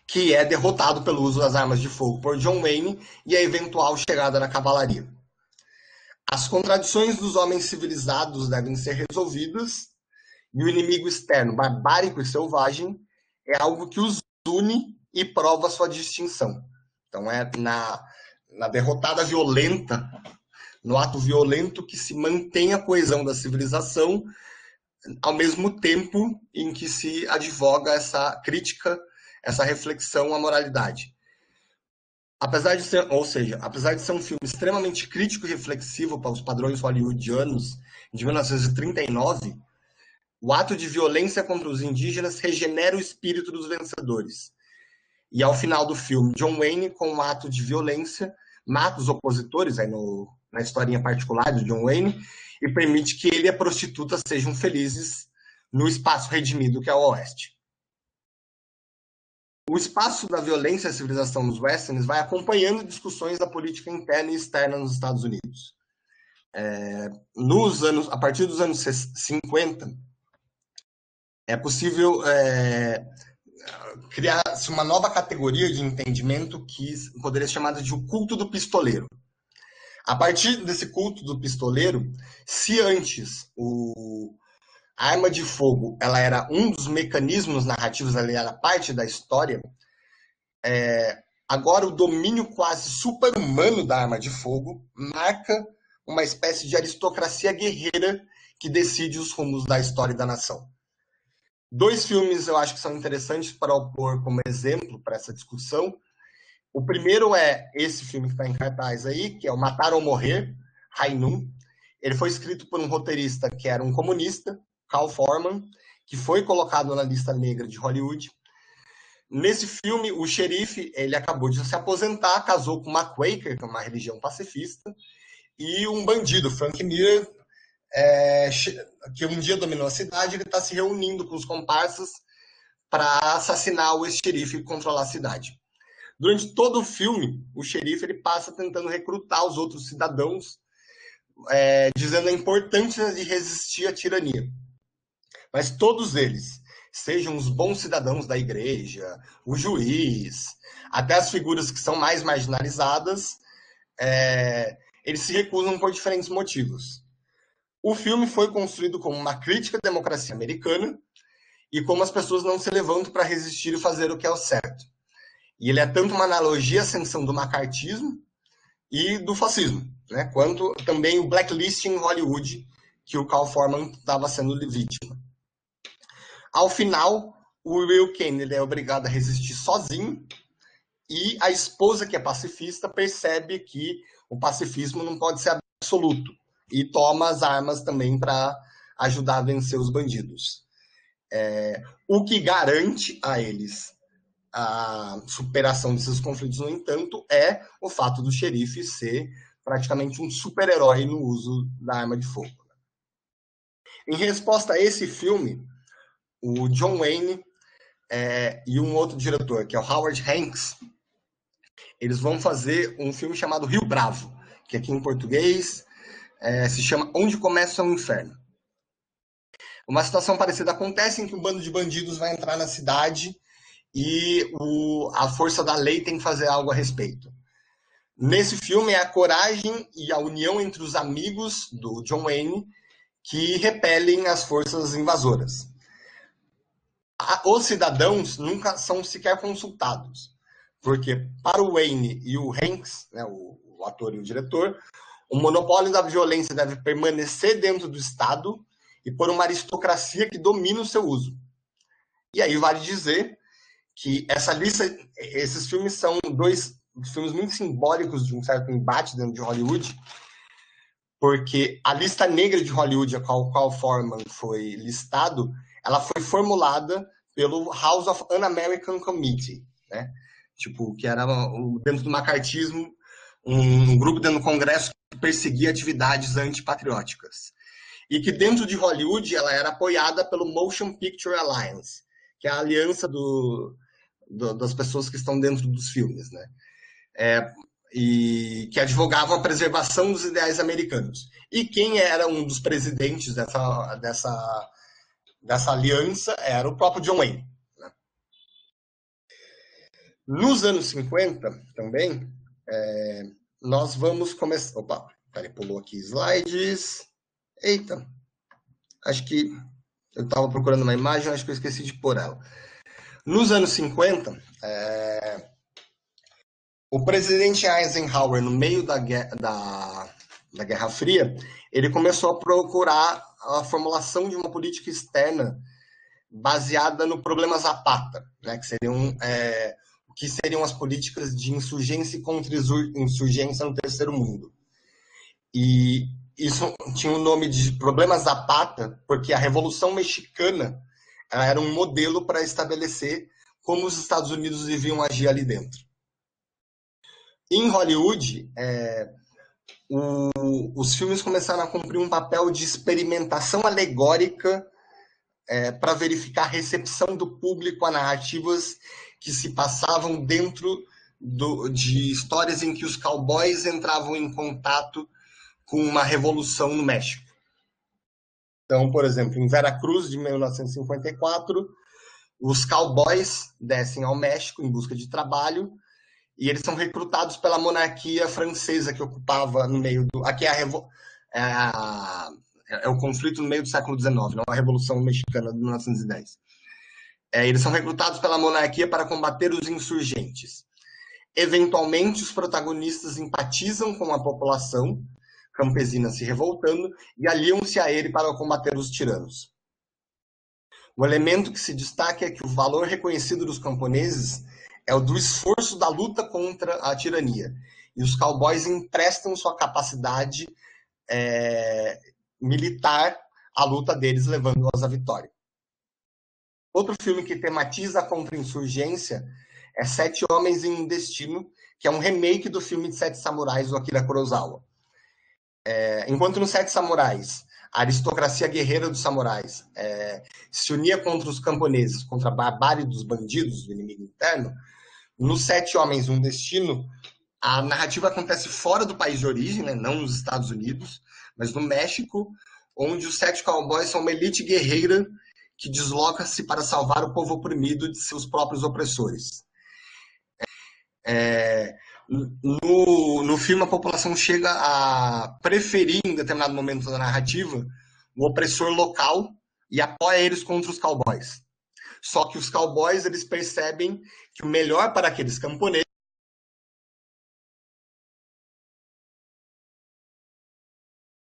que é derrotado pelo uso das armas de fogo por John Wayne e a eventual chegada da cavalaria. As contradições dos homens civilizados devem ser resolvidas e o inimigo externo, barbárico e selvagem, é algo que os une e prova sua distinção. Então é na derrotada violenta, no ato violento que se mantém a coesão da civilização, ao mesmo tempo em que se advoga essa crítica, essa reflexão à moralidade. Apesar de ser um filme extremamente crítico e reflexivo para os padrões hollywoodianos de 1939, o ato de violência contra os indígenas regenera o espírito dos vencedores. E ao final do filme, John Wayne, com um ato de violência, mata os opositores aí na historinha particular do John Wayne e permite que ele e a prostituta sejam felizes no espaço redimido que é o Oeste. O espaço da violência e a civilização nos westerns vai acompanhando discussões da política interna e externa nos Estados Unidos. A partir dos anos 50, é possível criar-se uma nova categoria de entendimento que poderia ser chamada de o culto do pistoleiro. A partir desse culto do pistoleiro, se antes a arma de fogo ela era um dos mecanismos narrativos, ela era parte da história, agora o domínio quase super-humano da arma de fogo marca uma espécie de aristocracia guerreira que decide os rumos da história e da nação. 2 filmes eu acho que são interessantes para opor como exemplo para essa discussão. O primeiro é esse filme que está em cartaz aí, que é o Matar ou Morrer, Hai-Num. Ele foi escrito por um roteirista que era um comunista, Cal Forman, que foi colocado na lista negra de Hollywood. Nesse filme, o xerife ele acabou de se aposentar, casou com uma Quaker, que é uma religião pacifista, e um bandido, Frank Miller, que um dia dominou a cidade, ele está se reunindo com os comparsas para assassinar o ex-xerife e controlar a cidade. Durante todo o filme, o xerife ele passa tentando recrutar os outros cidadãos, dizendo a importância de resistir à tirania. Mas todos eles, sejam os bons cidadãos da igreja, o juiz, até as figuras que são mais marginalizadas, eles se recusam por diferentes motivos. O filme foi construído como uma crítica à democracia americana e como as pessoas não se levantam para resistir e fazer o que é o certo. E ele é tanto uma analogia à ascensão do macartismo e do fascismo, né, quanto também o blacklisting em Hollywood, que o Cal Forman estava sendo vítima. Ao final, o Will Kane é obrigado a resistir sozinho e a esposa, que é pacifista, percebe que o pacifismo não pode ser absoluto e toma as armas também para ajudar a vencer os bandidos. O que garante a eles a superação desses conflitos, no entanto, é o fato do xerife ser praticamente um super-herói no uso da arma de fogo. Em resposta a esse filme, o John Wayne e um outro diretor, que é o Howard Hanks, eles vão fazer um filme chamado Rio Bravo, que aqui em português se chama Onde Começa o Inferno. Uma situação parecida acontece em que um bando de bandidos vai entrar na cidade e a força da lei tem que fazer algo a respeito. Nesse filme é a coragem e a união entre os amigos do John Wayne que repelem as forças invasoras. Os cidadãos nunca são sequer consultados, porque para o Wayne e o Hanks, né, o ator e o diretor, o monopólio da violência deve permanecer dentro do Estado e por uma aristocracia que domina o seu uso. E aí vale dizer que essa lista, esses filmes são 2 filmes muito simbólicos de um certo embate dentro de Hollywood, porque a lista negra de Hollywood, a qual Cal Forman foi listado, ela foi formulada pelo House of Un-American Committee, né? Tipo, que era dentro do macartismo, um grupo dentro do Congresso que perseguia atividades antipatrióticas. E que dentro de Hollywood ela era apoiada pelo Motion Picture Alliance, que é a aliança das pessoas que estão dentro dos filmes, né? E que advogavam a preservação dos ideais americanos. E quem era um dos presidentes dessa aliança era o próprio John Wayne. Né? Nos anos 50, também, nós vamos começar... Opa, peraí, pulou aqui slides. Eita, acho que eu estava procurando uma imagem, acho que eu esqueci de pôr ela. Nos anos 50, o presidente Eisenhower, no meio da Guerra Fria, ele começou a procurar a formulação de uma política externa baseada no problema Zapata, né, que seriam as políticas de insurgência e contra-insurgência no Terceiro Mundo. E isso tinha o nome de problema Zapata, porque a Revolução Mexicana era um modelo para estabelecer como os Estados Unidos deviam agir ali dentro. Em Hollywood, os filmes começaram a cumprir um papel de experimentação alegórica para verificar a recepção do público a narrativas que se passavam dentro de histórias em que os cowboys entravam em contato com uma revolução no México. Então, por exemplo, em Veracruz, de 1954, os cowboys descem ao México em busca de trabalho e eles são recrutados pela monarquia francesa que ocupava no meio do... Aqui é o conflito no meio do século XIX, não a Revolução Mexicana de 1910. Eles são recrutados pela monarquia para combater os insurgentes. Eventualmente, os protagonistas empatizam com a população campesina se revoltando e aliam-se a ele para combater os tiranos. O elemento que se destaca é que o valor reconhecido dos camponeses é o do esforço da luta contra a tirania. E os cowboys emprestam sua capacidade militar à luta deles, levando-os à vitória. Outro filme que tematiza a contra-insurgência é Sete Homens em um Destino, que é um remake do filme de Sete Samurais, do Akira Kurosawa. Enquanto nos Sete Samurais, a aristocracia guerreira dos samurais se unia contra os camponeses, contra a barbárie dos bandidos, do inimigo interno, nos Sete Homens, um Destino, a narrativa acontece fora do país de origem, né? Não nos Estados Unidos, mas no México, onde os sete cowboys são uma elite guerreira que desloca-se para salvar o povo oprimido de seus próprios opressores. No filme, a população chega a preferir, em determinado momento da narrativa, o opressor local e apoia eles contra os cowboys. Só que os cowboys, eles percebem que o melhor para aqueles camponeses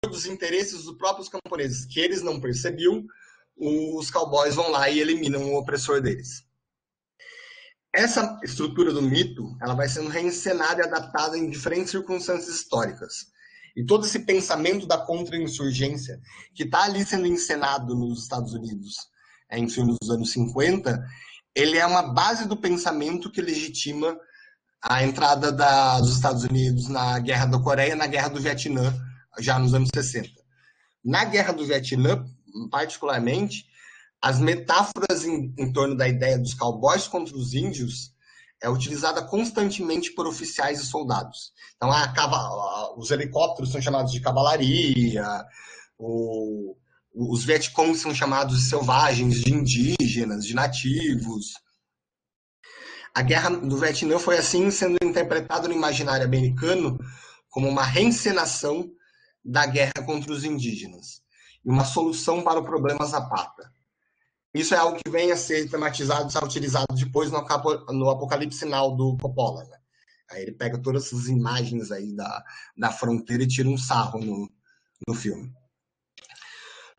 dos interesses dos próprios camponeses, que eles não percebiam, os cowboys vão lá e eliminam o opressor deles. Essa estrutura do mito, ela vai sendo reencenada e adaptada em diferentes circunstâncias históricas. E todo esse pensamento da contra-insurgência, que está ali sendo encenado nos Estados Unidos, em filmes dos anos 50, ele é uma base do pensamento que legitima a entrada dos Estados Unidos na Guerra da Coreia, na Guerra do Vietnã, já nos anos 60. Na Guerra do Vietnã, particularmente, as metáforas em torno da ideia dos cowboys contra os índios é utilizada constantemente por oficiais e soldados. Então, os helicópteros são chamados de cavalaria, os Vietcongs são chamados de selvagens, de indígenas, de nativos. A Guerra do Vietnã foi assim sendo interpretada no imaginário americano como uma reencenação da guerra contra os indígenas e uma solução para o problema Zapata. Isso é algo que vem a ser tematizado, ser utilizado depois no Apocalipse Now do Coppola. Né? Aí ele pega todas essas imagens aí da fronteira e tira um sarro no filme.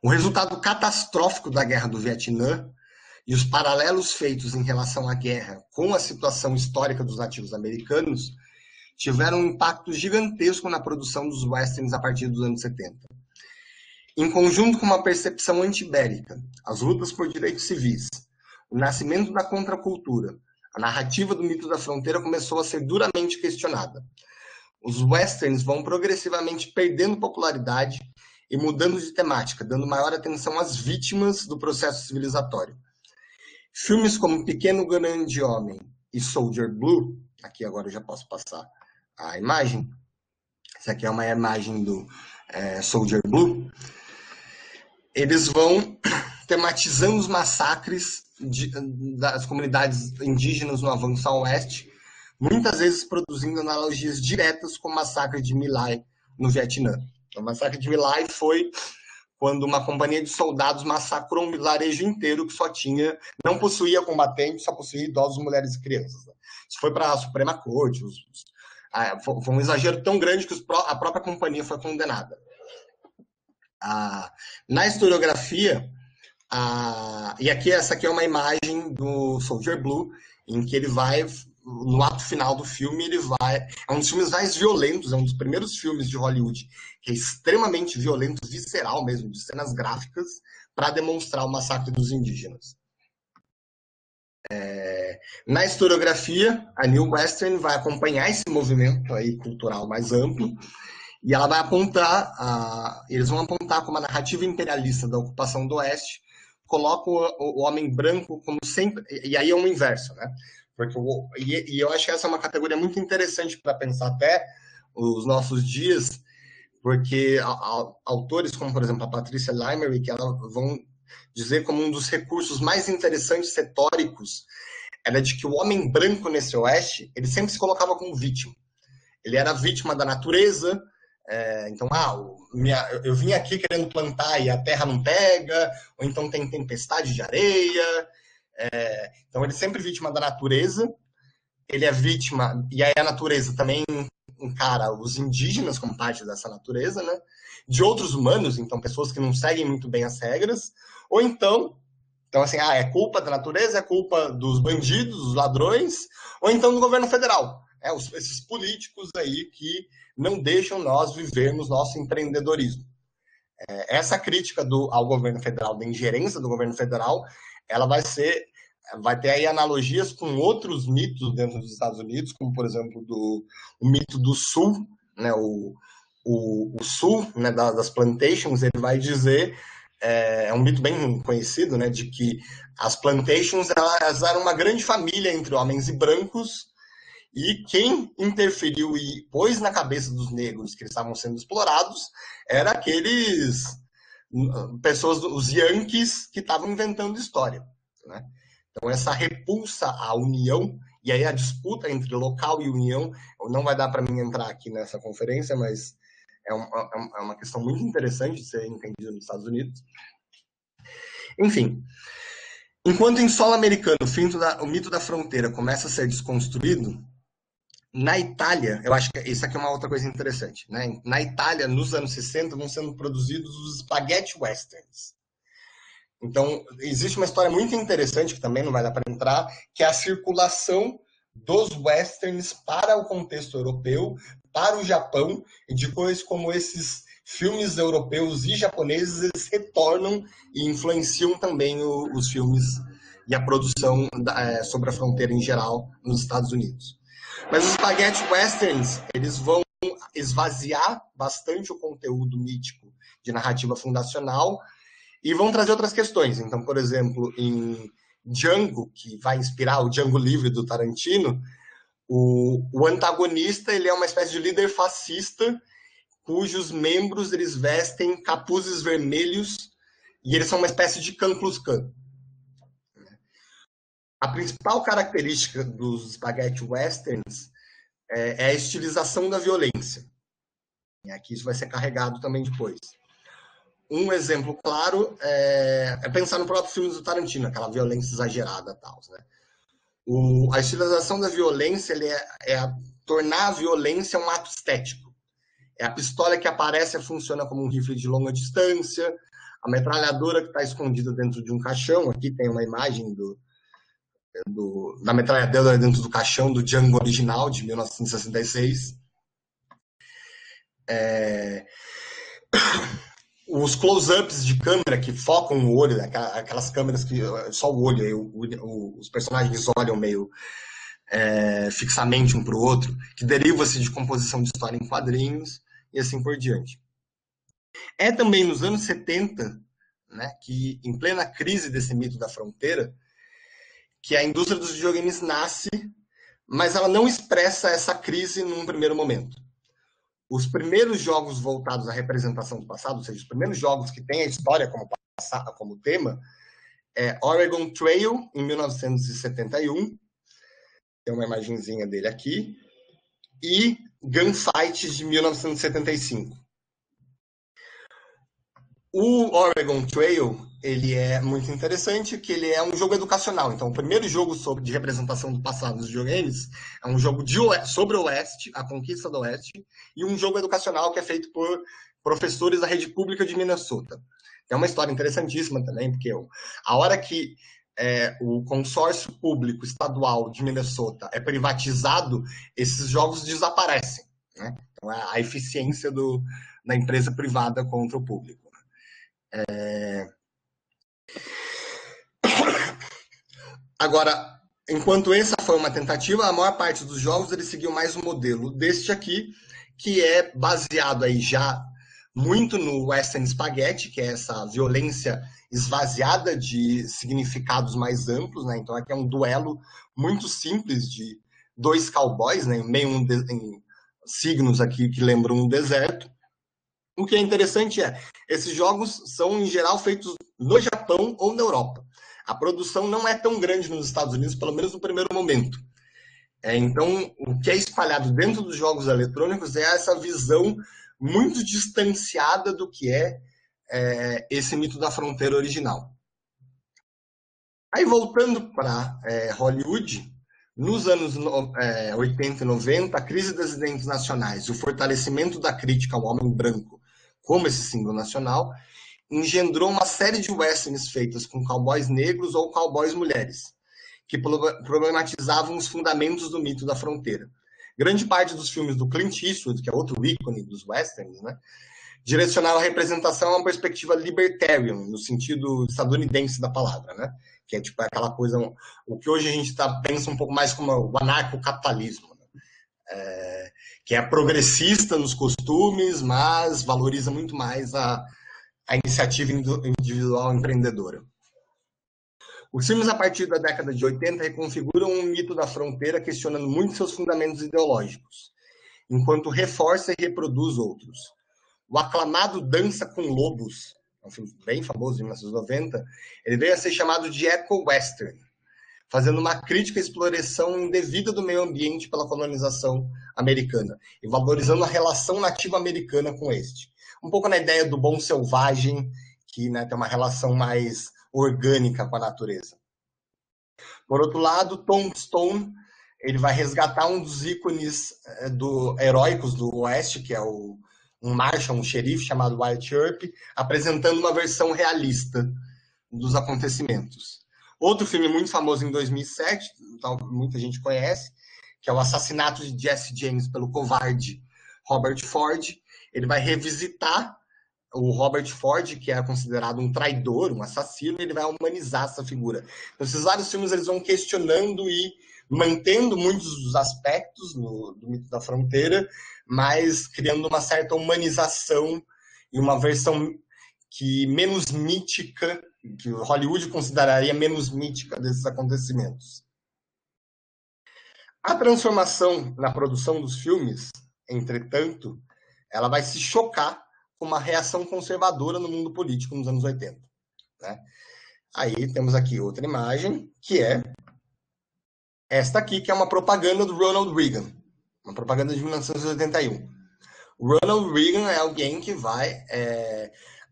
O resultado catastrófico da Guerra do Vietnã e os paralelos feitos em relação à guerra com a situação histórica dos nativos americanos tiveram um impacto gigantesco na produção dos westerns a partir dos anos 70. Em conjunto com uma percepção antibélica, as lutas por direitos civis, o nascimento da contracultura, a narrativa do mito da fronteira começou a ser duramente questionada. Os westerns vão progressivamente perdendo popularidade e mudando de temática, dando maior atenção às vítimas do processo civilizatório. Filmes como Pequeno Grande Homem e Soldier Blue, aqui agora eu já posso passar a imagem, essa aqui é uma imagem do Soldier Blue, eles vão tematizando os massacres das comunidades indígenas no avanço ao oeste, muitas vezes produzindo analogias diretas com o massacre de My Lai no Vietnã. O massacre de My Lai foi quando uma companhia de soldados massacrou um vilarejo inteiro que não possuía combatentes, só possuía idosos, mulheres e crianças. Isso foi para a Suprema Corte, foi um exagero tão grande que a própria companhia foi condenada. Na historiografia, e aqui essa aqui é uma imagem do Soldier Blue, em que ele vai, no ato final do filme, é um dos filmes mais violentos, é um dos primeiros filmes de Hollywood que é extremamente violento, visceral mesmo, de cenas gráficas, para demonstrar o massacre dos indígenas. Na historiografia, a New Western vai acompanhar esse movimento aí cultural mais amplo, e ela vai apontar, eles vão apontar como a narrativa imperialista da ocupação do Oeste coloca o homem branco como sempre, e aí é um inverso, né? E eu acho que essa é uma categoria muito interessante para pensar até os nossos dias, porque autores como, por exemplo, a Patricia Limerick, elas vão dizer como um dos recursos mais interessantes retóricos era de que o homem branco nesse Oeste, ele sempre se colocava como vítima. Ele era vítima da natureza, então, eu vim aqui querendo plantar e a terra não pega, ou então tem tempestade de areia. Então, ele é sempre vítima da natureza, ele é vítima, e aí a natureza também encara os indígenas como parte dessa natureza, né? De outros humanos, então pessoas que não seguem muito bem as regras, ou então assim, é culpa da natureza, é culpa dos bandidos, dos ladrões, ou então do governo federal. Esses políticos aí que não deixam nós vivermos nosso empreendedorismo. Essa crítica ao governo federal, da ingerência do governo federal, ela vai ter aí analogias com outros mitos dentro dos Estados Unidos, como, por exemplo, o mito do Sul, né, o Sul, né, das plantations, ele vai dizer, é um mito bem conhecido, né, de que as plantations elas eram uma grande família entre homens e brancos, e quem interferiu e pôs na cabeça dos negros que eles estavam sendo explorados era os Yankees que estavam inventando história, né? Então, essa repulsa à união, e aí a disputa entre local e união, não vai dar para mim entrar aqui nessa conferência, mas é uma questão muito interessante de ser entendida nos Estados Unidos. Enfim, enquanto em solo americano o mito da fronteira começa a ser desconstruído, na Itália, eu acho que isso aqui é uma outra coisa interessante, né? Na Itália, nos anos 60, vão sendo produzidos os spaghetti westerns. Então, existe uma história muito interessante, que também não vai dar para entrar, que é a circulação dos westerns para o contexto europeu, para o Japão, e depois como esses filmes europeus e japoneses eles retornam e influenciam também os filmes e a produção sobre a fronteira em geral nos Estados Unidos. Mas os spaghetti westerns, eles vão esvaziar bastante o conteúdo mítico de narrativa fundacional e vão trazer outras questões. Então, por exemplo, em Django, que vai inspirar o Django Livre do Tarantino, o antagonista ele é uma espécie de líder fascista cujos membros eles vestem capuzes vermelhos e eles são uma espécie de Ku Klux Klan. A principal característica dos spaghetti westerns é a estilização da violência. E aqui isso vai ser carregado também depois. Um exemplo claro é pensar no próprio filme do Tarantino, aquela violência exagerada e tal, né? A estilização da violência tornar a violência um ato estético. É a pistola que aparece e funciona como um rifle de longa distância, a metralhadora que está escondida dentro de um caixão. Aqui tem uma imagem da metralhadora dentro do caixão do Django original, de 1966. Os close-ups de câmera que focam no olho, aquelas câmeras que só o olho, os personagens olham meio fixamente um para o outro, que deriva-se de composição de história em quadrinhos e assim por diante. É também nos anos 70, né, que em plena crise desse mito da fronteira, que a indústria dos videogames nasce mas ela não expressa essa crise num primeiro momento. Os primeiros jogos voltados à representação do passado, ou seja, os primeiros jogos que têm a história como tema, é Oregon Trail, em 1971, tem uma imagenzinha dele aqui, e Gunfight, de 1975. O Oregon Trail, ele é muito interessante, que ele é um jogo educacional. Então, o primeiro jogo de representação do passado dos videogames é um jogo sobre o Oeste, a conquista do Oeste, e um jogo educacional que é feito por professores da rede pública de Minnesota. É uma história interessantíssima também, porque a hora que o consórcio público estadual de Minnesota é privatizado, esses jogos desaparecem, né? Então, é a eficiência da empresa privada contra o público. Agora, enquanto essa foi uma tentativa, a maior parte dos jogos ele seguiu mais um modelo deste aqui, que é baseado aí já muito no Western Spaghetti, que é essa violência esvaziada de significados mais amplos, né? Então aqui é um duelo muito simples de dois cowboys, né? Meio em signos aqui que lembram um deserto. O que é interessante esses jogos são, em geral, feitos no Japão ou na Europa. A produção não é tão grande nos Estados Unidos, pelo menos no primeiro momento. Então, o que é espalhado dentro dos jogos eletrônicos é essa visão muito distanciada do que é esse mito da fronteira original. Aí, voltando para Hollywood, nos anos 80 e 90, a crise das identidades nacionais e o fortalecimento da crítica ao homem branco como esse símbolo nacional, engendrou uma série de westerns feitas com cowboys negros ou cowboys mulheres, que problematizavam os fundamentos do mito da fronteira. Grande parte dos filmes do Clint Eastwood, que é outro ícone dos westerns, né, direcionaram a representação a uma perspectiva libertarian, no sentido estadunidense da palavra, né, que é tipo aquela coisa, o que hoje a gente pensa um pouco mais como o anarcocapitalismo, né, que é progressista nos costumes, mas valoriza muito mais a iniciativa individual empreendedora. Os filmes, a partir da década de 80, reconfiguram um mito da fronteira, questionando muito seus fundamentos ideológicos, enquanto reforça e reproduz outros. O aclamado Dança com Lobos, um filme bem famoso de 1990, ele veio a ser chamado de eco-western, fazendo uma crítica à exploração indevida do meio ambiente pela colonização americana e valorizando a relação nativa americana com este. Um pouco na ideia do bom selvagem, que, né, tem uma relação mais orgânica com a natureza. Por outro lado, Tombstone, ele vai resgatar um dos ícones heróicos do Oeste, que é um marshal, um xerife chamado Wyatt Earp, apresentando uma versão realista dos acontecimentos. Outro filme muito famoso em 2007, muita gente conhece, que é o assassinato de Jesse James pelo covarde Robert Ford. Ele vai revisitar o Robert Ford, que era considerado um traidor, um assassino, e ele vai humanizar essa figura. Então, esses vários filmes eles vão questionando e mantendo muitos dos aspectos do mito da fronteira, mas criando uma certa humanização e uma versão que menos mítica, que o Hollywood consideraria menos mítica desses acontecimentos. A transformação na produção dos filmes, entretanto, ela vai se chocar com uma reação conservadora no mundo político nos anos 80. Né? Aí temos aqui outra imagem, que é esta aqui, que é uma propaganda do Ronald Reagan, uma propaganda de 1981. O Ronald Reagan é alguém que vai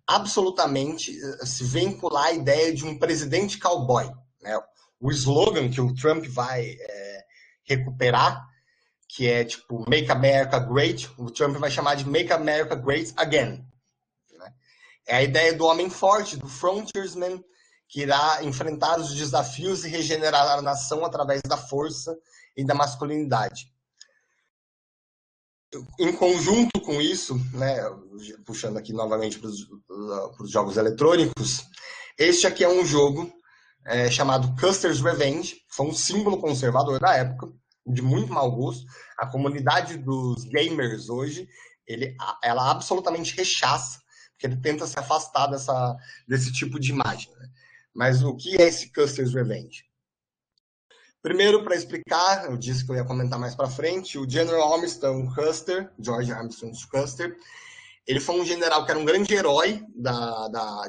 absolutamente se vincular à ideia de um presidente cowboy. Né? O slogan que o Trump vai recuperar, que é tipo Make America Great, o Trump vai chamar de Make America Great Again. Né? É a ideia do homem forte, do frontiersman, que irá enfrentar os desafios e regenerar a nação através da força e da masculinidade. Em conjunto com isso, né, puxando aqui novamente para os jogos eletrônicos, este aqui é um jogo chamado Custer's Revenge, foi um símbolo conservador da época, de muito mau gosto. A comunidade dos gamers hoje, ela absolutamente rechaça, porque ele tenta se afastar desse tipo de imagem. Né? Mas o que é esse Custer's Revenge? Primeiro, para explicar, eu disse que eu ia comentar mais para frente, o General Armstrong Custer, George Armstrong Custer, ele foi um general que era um grande herói na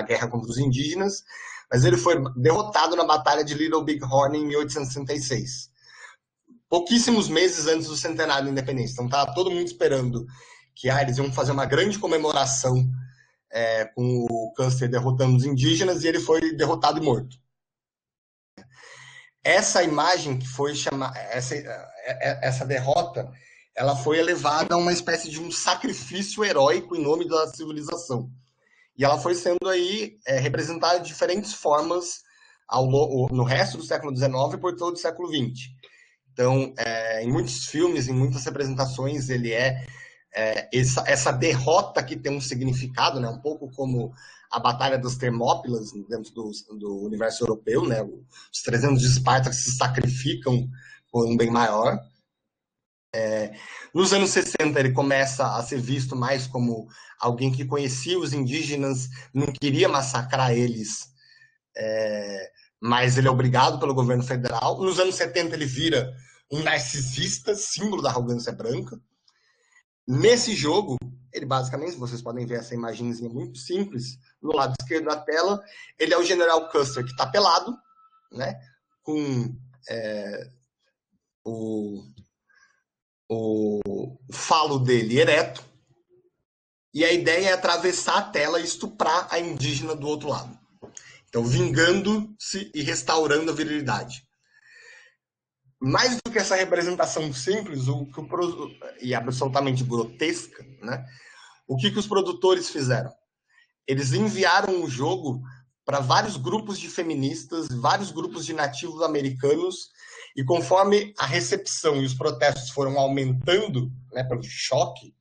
guerra contra os indígenas, mas ele foi derrotado na Batalha de Little Big Horn em 1866. Pouquíssimos meses antes do centenário da independência. Então estava todo mundo esperando que eles iam fazer uma grande comemoração com o Custer derrotando os indígenas, e ele foi derrotado e morto. Essa imagem que foi chamada, essa derrota, ela foi elevada a uma espécie de um sacrifício heróico em nome da civilização. E ela foi sendo aí representada de diferentes formas no resto do século XIX e por todo o século XX. Então, em muitos filmes, em muitas representações, ele essa derrota que tem um significado, né? Um pouco como a Batalha das Termópilas dentro do universo europeu, né? Os 300 de Esparta que se sacrificam por um bem maior. Nos anos 60, ele começa a ser visto mais como alguém que conhecia os indígenas, não queria massacrar eles, mas ele é obrigado pelo governo federal. Nos anos 70, ele vira um narcisista, símbolo da arrogância branca. Nesse jogo, ele basicamente, vocês podem ver essa imagenzinha muito simples, no lado esquerdo da tela, ele é o General Custer, que está pelado, né, com o falo dele ereto, e a ideia é atravessar a tela e estuprar a indígena do outro lado. Então, vingando-se e restaurando a virilidade. Mais do que essa representação simples e absolutamente grotesca, né, o que os produtores fizeram? Eles enviaram o jogo para vários grupos de feministas, vários grupos de nativos americanos, e conforme a recepção e os protestos foram aumentando, né, pelo choque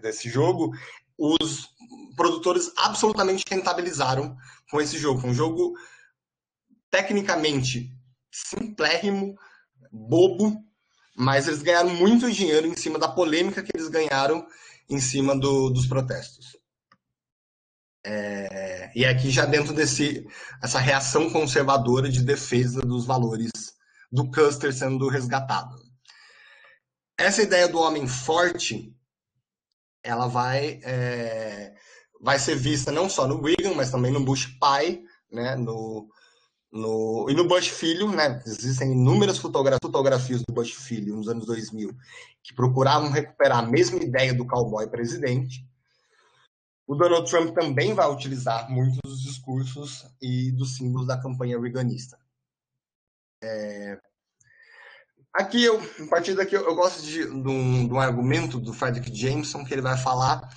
desse jogo, os produtores absolutamente rentabilizaram com esse jogo. Foi um jogo tecnicamente simplérrimo, bobo, mas eles ganharam muito dinheiro em cima da polêmica que eles ganharam em cima dos protestos. E aqui já dentro essa reação conservadora de defesa dos valores do Custer sendo resgatado. Essa ideia do homem forte, ela vai ser vista não só no Reagan, mas também no Bush pai, né, e no Bush filho, né? Existem inúmeras fotografias do Bush filho nos anos 2000 que procuravam recuperar a mesma ideia do cowboy presidente. O Donald Trump também vai utilizar muitos dos discursos e dos símbolos da campanha reaganista. Aqui, a partir daqui, eu gosto de um argumento do Fredric Jameson, que ele vai falar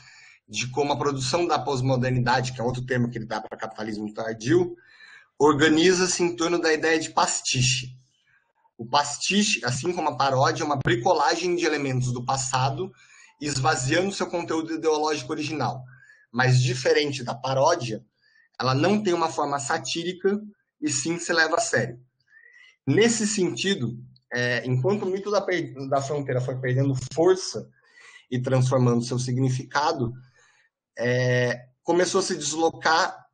de como a produção da pós-modernidade, que é outro termo que ele dá para capitalismo tardio, organiza-se em torno da ideia de pastiche. O pastiche, assim como a paródia, é uma bricolagem de elementos do passado, esvaziando seu conteúdo ideológico original. Mas, diferente da paródia, ela não tem uma forma satírica e sim se leva a sério. Nesse sentido, enquanto o mito da fronteira foi perdendo força e transformando seu significado, começou a se deslocar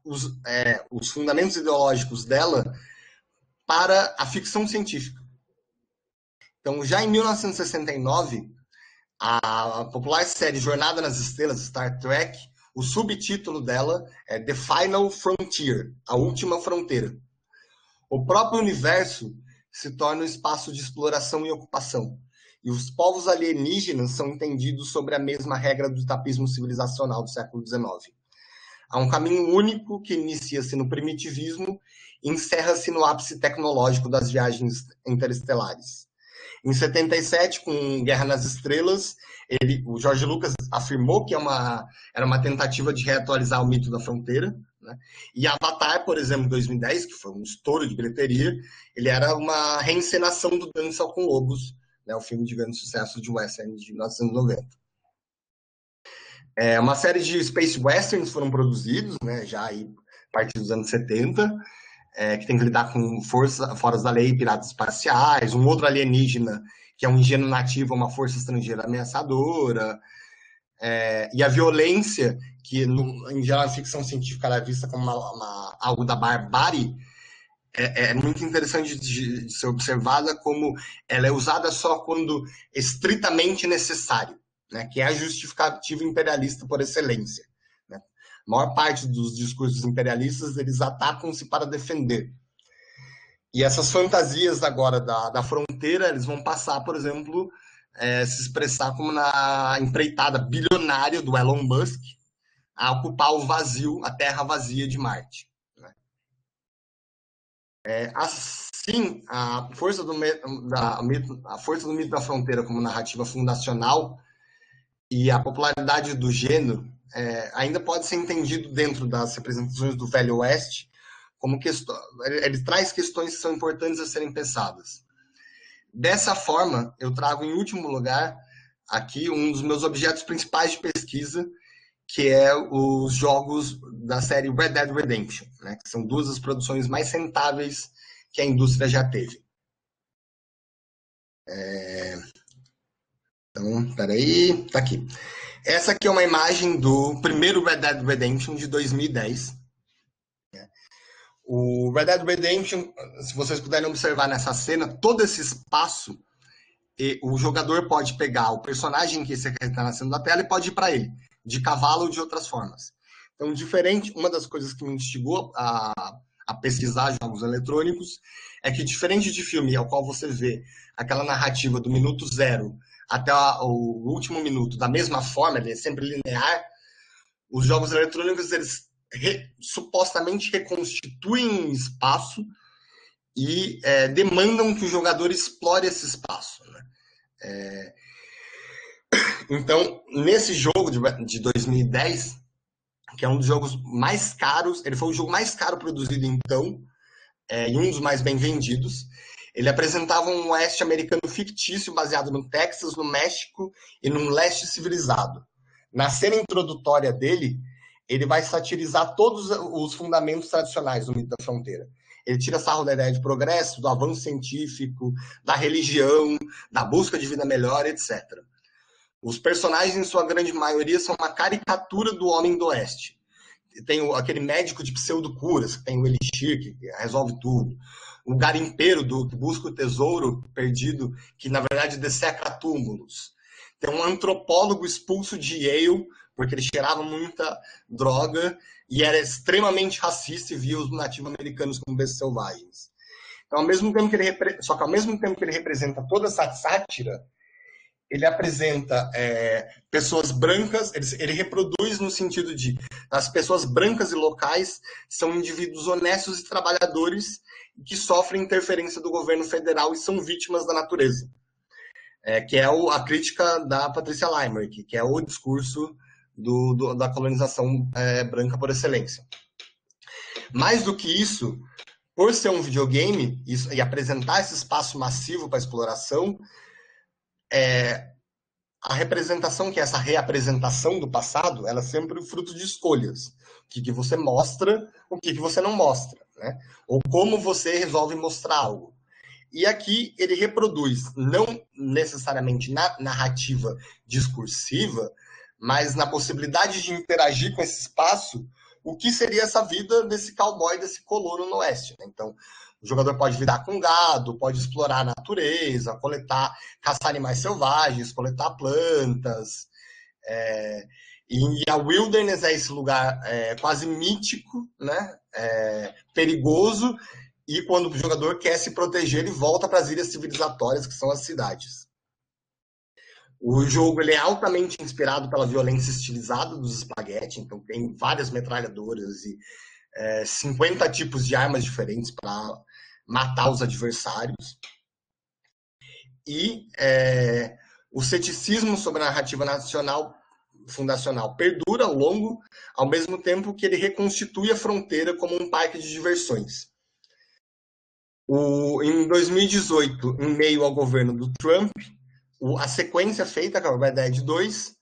os fundamentos ideológicos dela para a ficção científica. Então, já em 1969, a popular série Jornada nas Estrelas, Star Trek, o subtítulo dela é The Final Frontier, a última fronteira. O próprio universo se torna um espaço de exploração e ocupação, e os povos alienígenas são entendidos sobre a mesma regra do etapismo civilizacional do século XIX. Há um caminho único que inicia-se no primitivismo e encerra-se no ápice tecnológico das viagens interestelares. Em 77, com Guerra nas Estrelas, o George Lucas afirmou que era uma tentativa de reatualizar o mito da fronteira, né? E Avatar, por exemplo, em 2010, que foi um estouro de bilheteria, ele era uma reencenação do Dança com Lobos, né, o filme de grande sucesso de western de 1990. Uma série de space westerns foram produzidos, né, já aí, a partir dos anos 70, que tem que lidar com forças da lei, piratas espaciais, um outro alienígena, que é um engenho nativo, uma força estrangeira ameaçadora, e a violência, que em geral a ficção científica é vista como algo da barbárie, é muito interessante de ser observada como ela é usada só quando estritamente necessário, né? Que é a justificativa imperialista por excelência. Né? A maior parte dos discursos imperialistas, eles atacam-se para defender. E essas fantasias agora da fronteira, eles vão passar, por exemplo, se expressar como na empreitada bilionária do Elon Musk a ocupar o vazio, a terra vazia de Marte. Né? Assim, a força do mito da fronteira como narrativa fundacional e a popularidade do gênero ainda pode ser entendido dentro das representações do Velho Oeste como ele traz questões que são importantes a serem pensadas. Dessa forma, eu trago em último lugar aqui um dos meus objetos principais de pesquisa, que é os jogos da série Red Dead Redemption, né? Que são duas das produções mais rentáveis que a indústria já teve. Então, peraí, tá aqui. Essa aqui é uma imagem do primeiro Red Dead Redemption de 2010. O Red Dead Redemption, se vocês puderem observar nessa cena, todo esse espaço, o jogador pode pegar o personagem que está na cena da tela e pode ir para ele, de cavalo ou de outras formas. Então, uma das coisas que me instigou a pesquisar jogos eletrônicos é que, diferente de filme ao qual você vê aquela narrativa do minuto zero até o último minuto da mesma forma, ele é sempre linear, os jogos eletrônicos, eles supostamente reconstituem um espaço e demandam que o jogador explore esse espaço. Né? Então, nesse jogo de 2010, que é um dos jogos mais caros, ele foi o jogo mais caro produzido então, e um dos mais bem vendidos, ele apresentava um oeste americano fictício baseado no Texas, no México e num leste civilizado. Na cena introdutória dele, ele vai satirizar todos os fundamentos tradicionais do mito da fronteira. Ele tira sarro da ideia de progresso, do avanço científico, da religião, da busca de vida melhor, etc. Os personagens, em sua grande maioria, são uma caricatura do homem do oeste. Tem aquele médico de pseudo-curas, que tem o elixir, que resolve tudo. O garimpeiro que busca o tesouro perdido, que na verdade desseca túmulos. Tem um antropólogo expulso de Yale, porque ele cheirava muita droga e era extremamente racista e via os nativos-americanos como bestas selvagens. Então, ao mesmo tempo que ele representa toda essa sátira, ele apresenta pessoas brancas, ele reproduz no sentido de as pessoas brancas e locais são indivíduos honestos e trabalhadores que sofrem interferência do governo federal e são vítimas da natureza. Que é a crítica da Patricia Limer, que é o discurso da colonização branca por excelência. Mais do que isso, por ser um videogame e apresentar esse espaço massivo para exploração, a representação, que é essa reapresentação do passado, ela é sempre fruto de escolhas. O que você mostra, o que você não mostra, né? Ou como você resolve mostrar algo. E aqui ele reproduz, não necessariamente na narrativa discursiva, mas na possibilidade de interagir com esse espaço, o que seria essa vida desse cowboy, desse colono no oeste. Né? Então, o jogador pode lidar com gado, pode explorar a natureza, caçar animais selvagens, coletar plantas. E a Wilderness é esse lugar quase mítico, né? Perigoso, e quando o jogador quer se proteger, ele volta para as ilhas civilizatórias, que são as cidades. O jogo ele é altamente inspirado pela violência estilizada dos espaguete, então tem várias metralhadoras e 50 tipos de armas diferentes para matar os adversários. E o ceticismo sobre a narrativa nacional fundacional perdura ao longo, ao mesmo tempo que ele reconstitui a fronteira como um parque de diversões. Em 2018, em meio ao governo do Trump, a sequência feita com o Red Dead 2,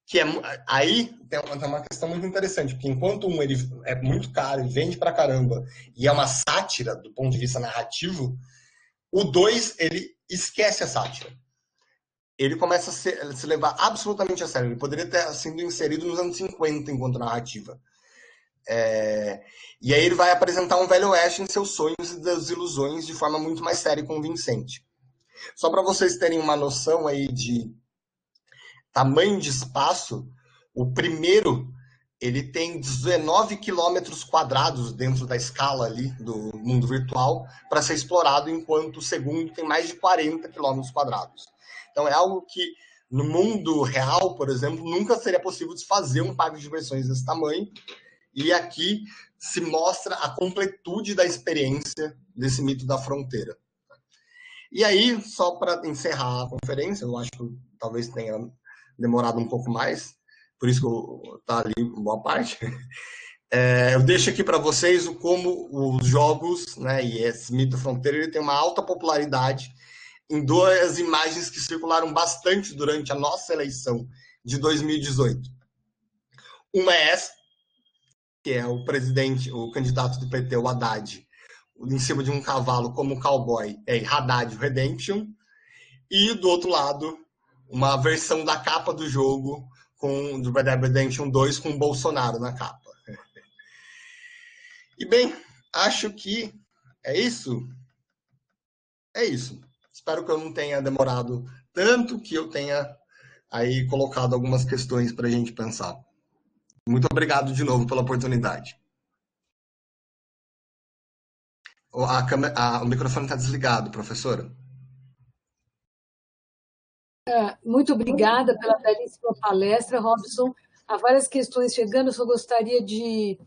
que aí tem uma questão muito interessante, porque enquanto ele é muito caro e vende pra caramba, e é uma sátira do ponto de vista narrativo, o 2, ele esquece a sátira. Ele começa a se levar absolutamente a sério. Ele poderia ter sido inserido nos anos 50 enquanto narrativa. E aí ele vai apresentar um velho oeste em seus sonhos e das ilusões de forma muito mais séria e convincente. Só para vocês terem uma noção aí de tamanho de espaço, o primeiro ele tem 19 quilômetros quadrados dentro da escala ali do mundo virtual para ser explorado, enquanto o segundo tem mais de 40 quilômetros quadrados. Então é algo que no mundo real, por exemplo, nunca seria possível desfazer um parque de diversões desse tamanho. E aqui se mostra a completude da experiência desse mito da fronteira. E aí, só para encerrar a conferência, eu acho que talvez tenha demorado um pouco mais, por isso que está ali boa parte. Eu deixo aqui para vocês como os jogos, né, e esse mito da fronteira, ele tem uma alta popularidade em duas imagens que circularam bastante durante a nossa eleição de 2018. Uma é essa, que é o presidente, o candidato do PT, o Haddad, em cima de um cavalo como cowboy, é Haddad Redemption, e do outro lado, uma versão da capa do jogo do Red Dead Redemption 2 com o Bolsonaro na capa. E bem, acho que é isso. É isso. Espero que eu não tenha demorado tanto, que eu tenha aí colocado algumas questões para a gente pensar. Muito obrigado de novo pela oportunidade. O microfone está desligado, professora. Muito obrigada pela belíssima palestra, Robson. Há várias questões chegando, eu só gostaria de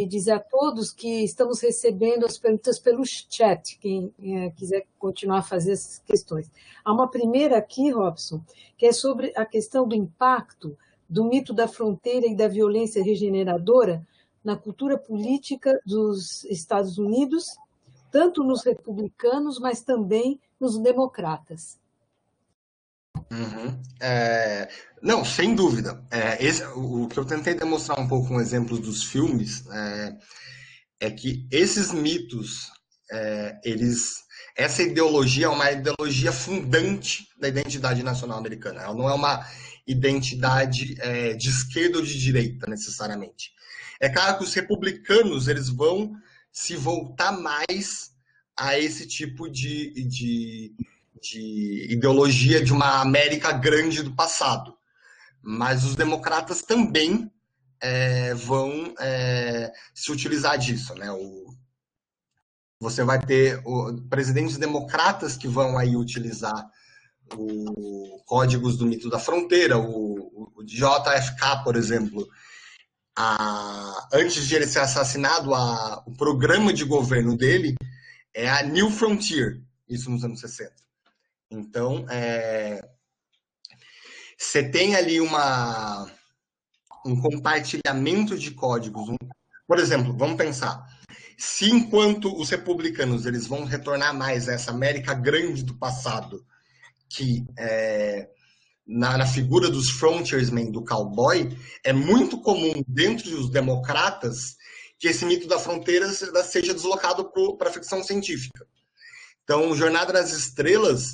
dizer a todos que estamos recebendo as perguntas pelo chat, quem quiser continuar a fazer essas questões. Há uma primeira aqui, Robson, que é sobre a questão do impacto do mito da fronteira e da violência regeneradora na cultura política dos Estados Unidos, tanto nos republicanos, mas também nos democratas. Uhum. Não, sem dúvida. O que eu tentei demonstrar um pouco com exemplos dos filmes é que esses mitos, essa ideologia é uma ideologia fundante da identidade nacional americana. Ela não é uma identidade de esquerda ou de direita, necessariamente. É claro que os republicanos eles vão se voltar mais a esse tipo de ideologia de uma América grande do passado. Mas os democratas também vão se utilizar disso. Né? Você vai ter presidentes democratas que vão aí utilizar códigos do mito da fronteira, o JFK, por exemplo. Antes de ele ser assassinado, o programa de governo dele é a New Frontier, isso nos anos 60. Então, você tem ali um compartilhamento de códigos. Por exemplo, vamos pensar, se enquanto os republicanos eles vão retornar mais a essa América grande do passado, que na figura dos frontiersmen, do cowboy, é muito comum dentro dos democratas que esse mito da fronteira seja deslocado para a ficção científica. Então, Jornada nas Estrelas,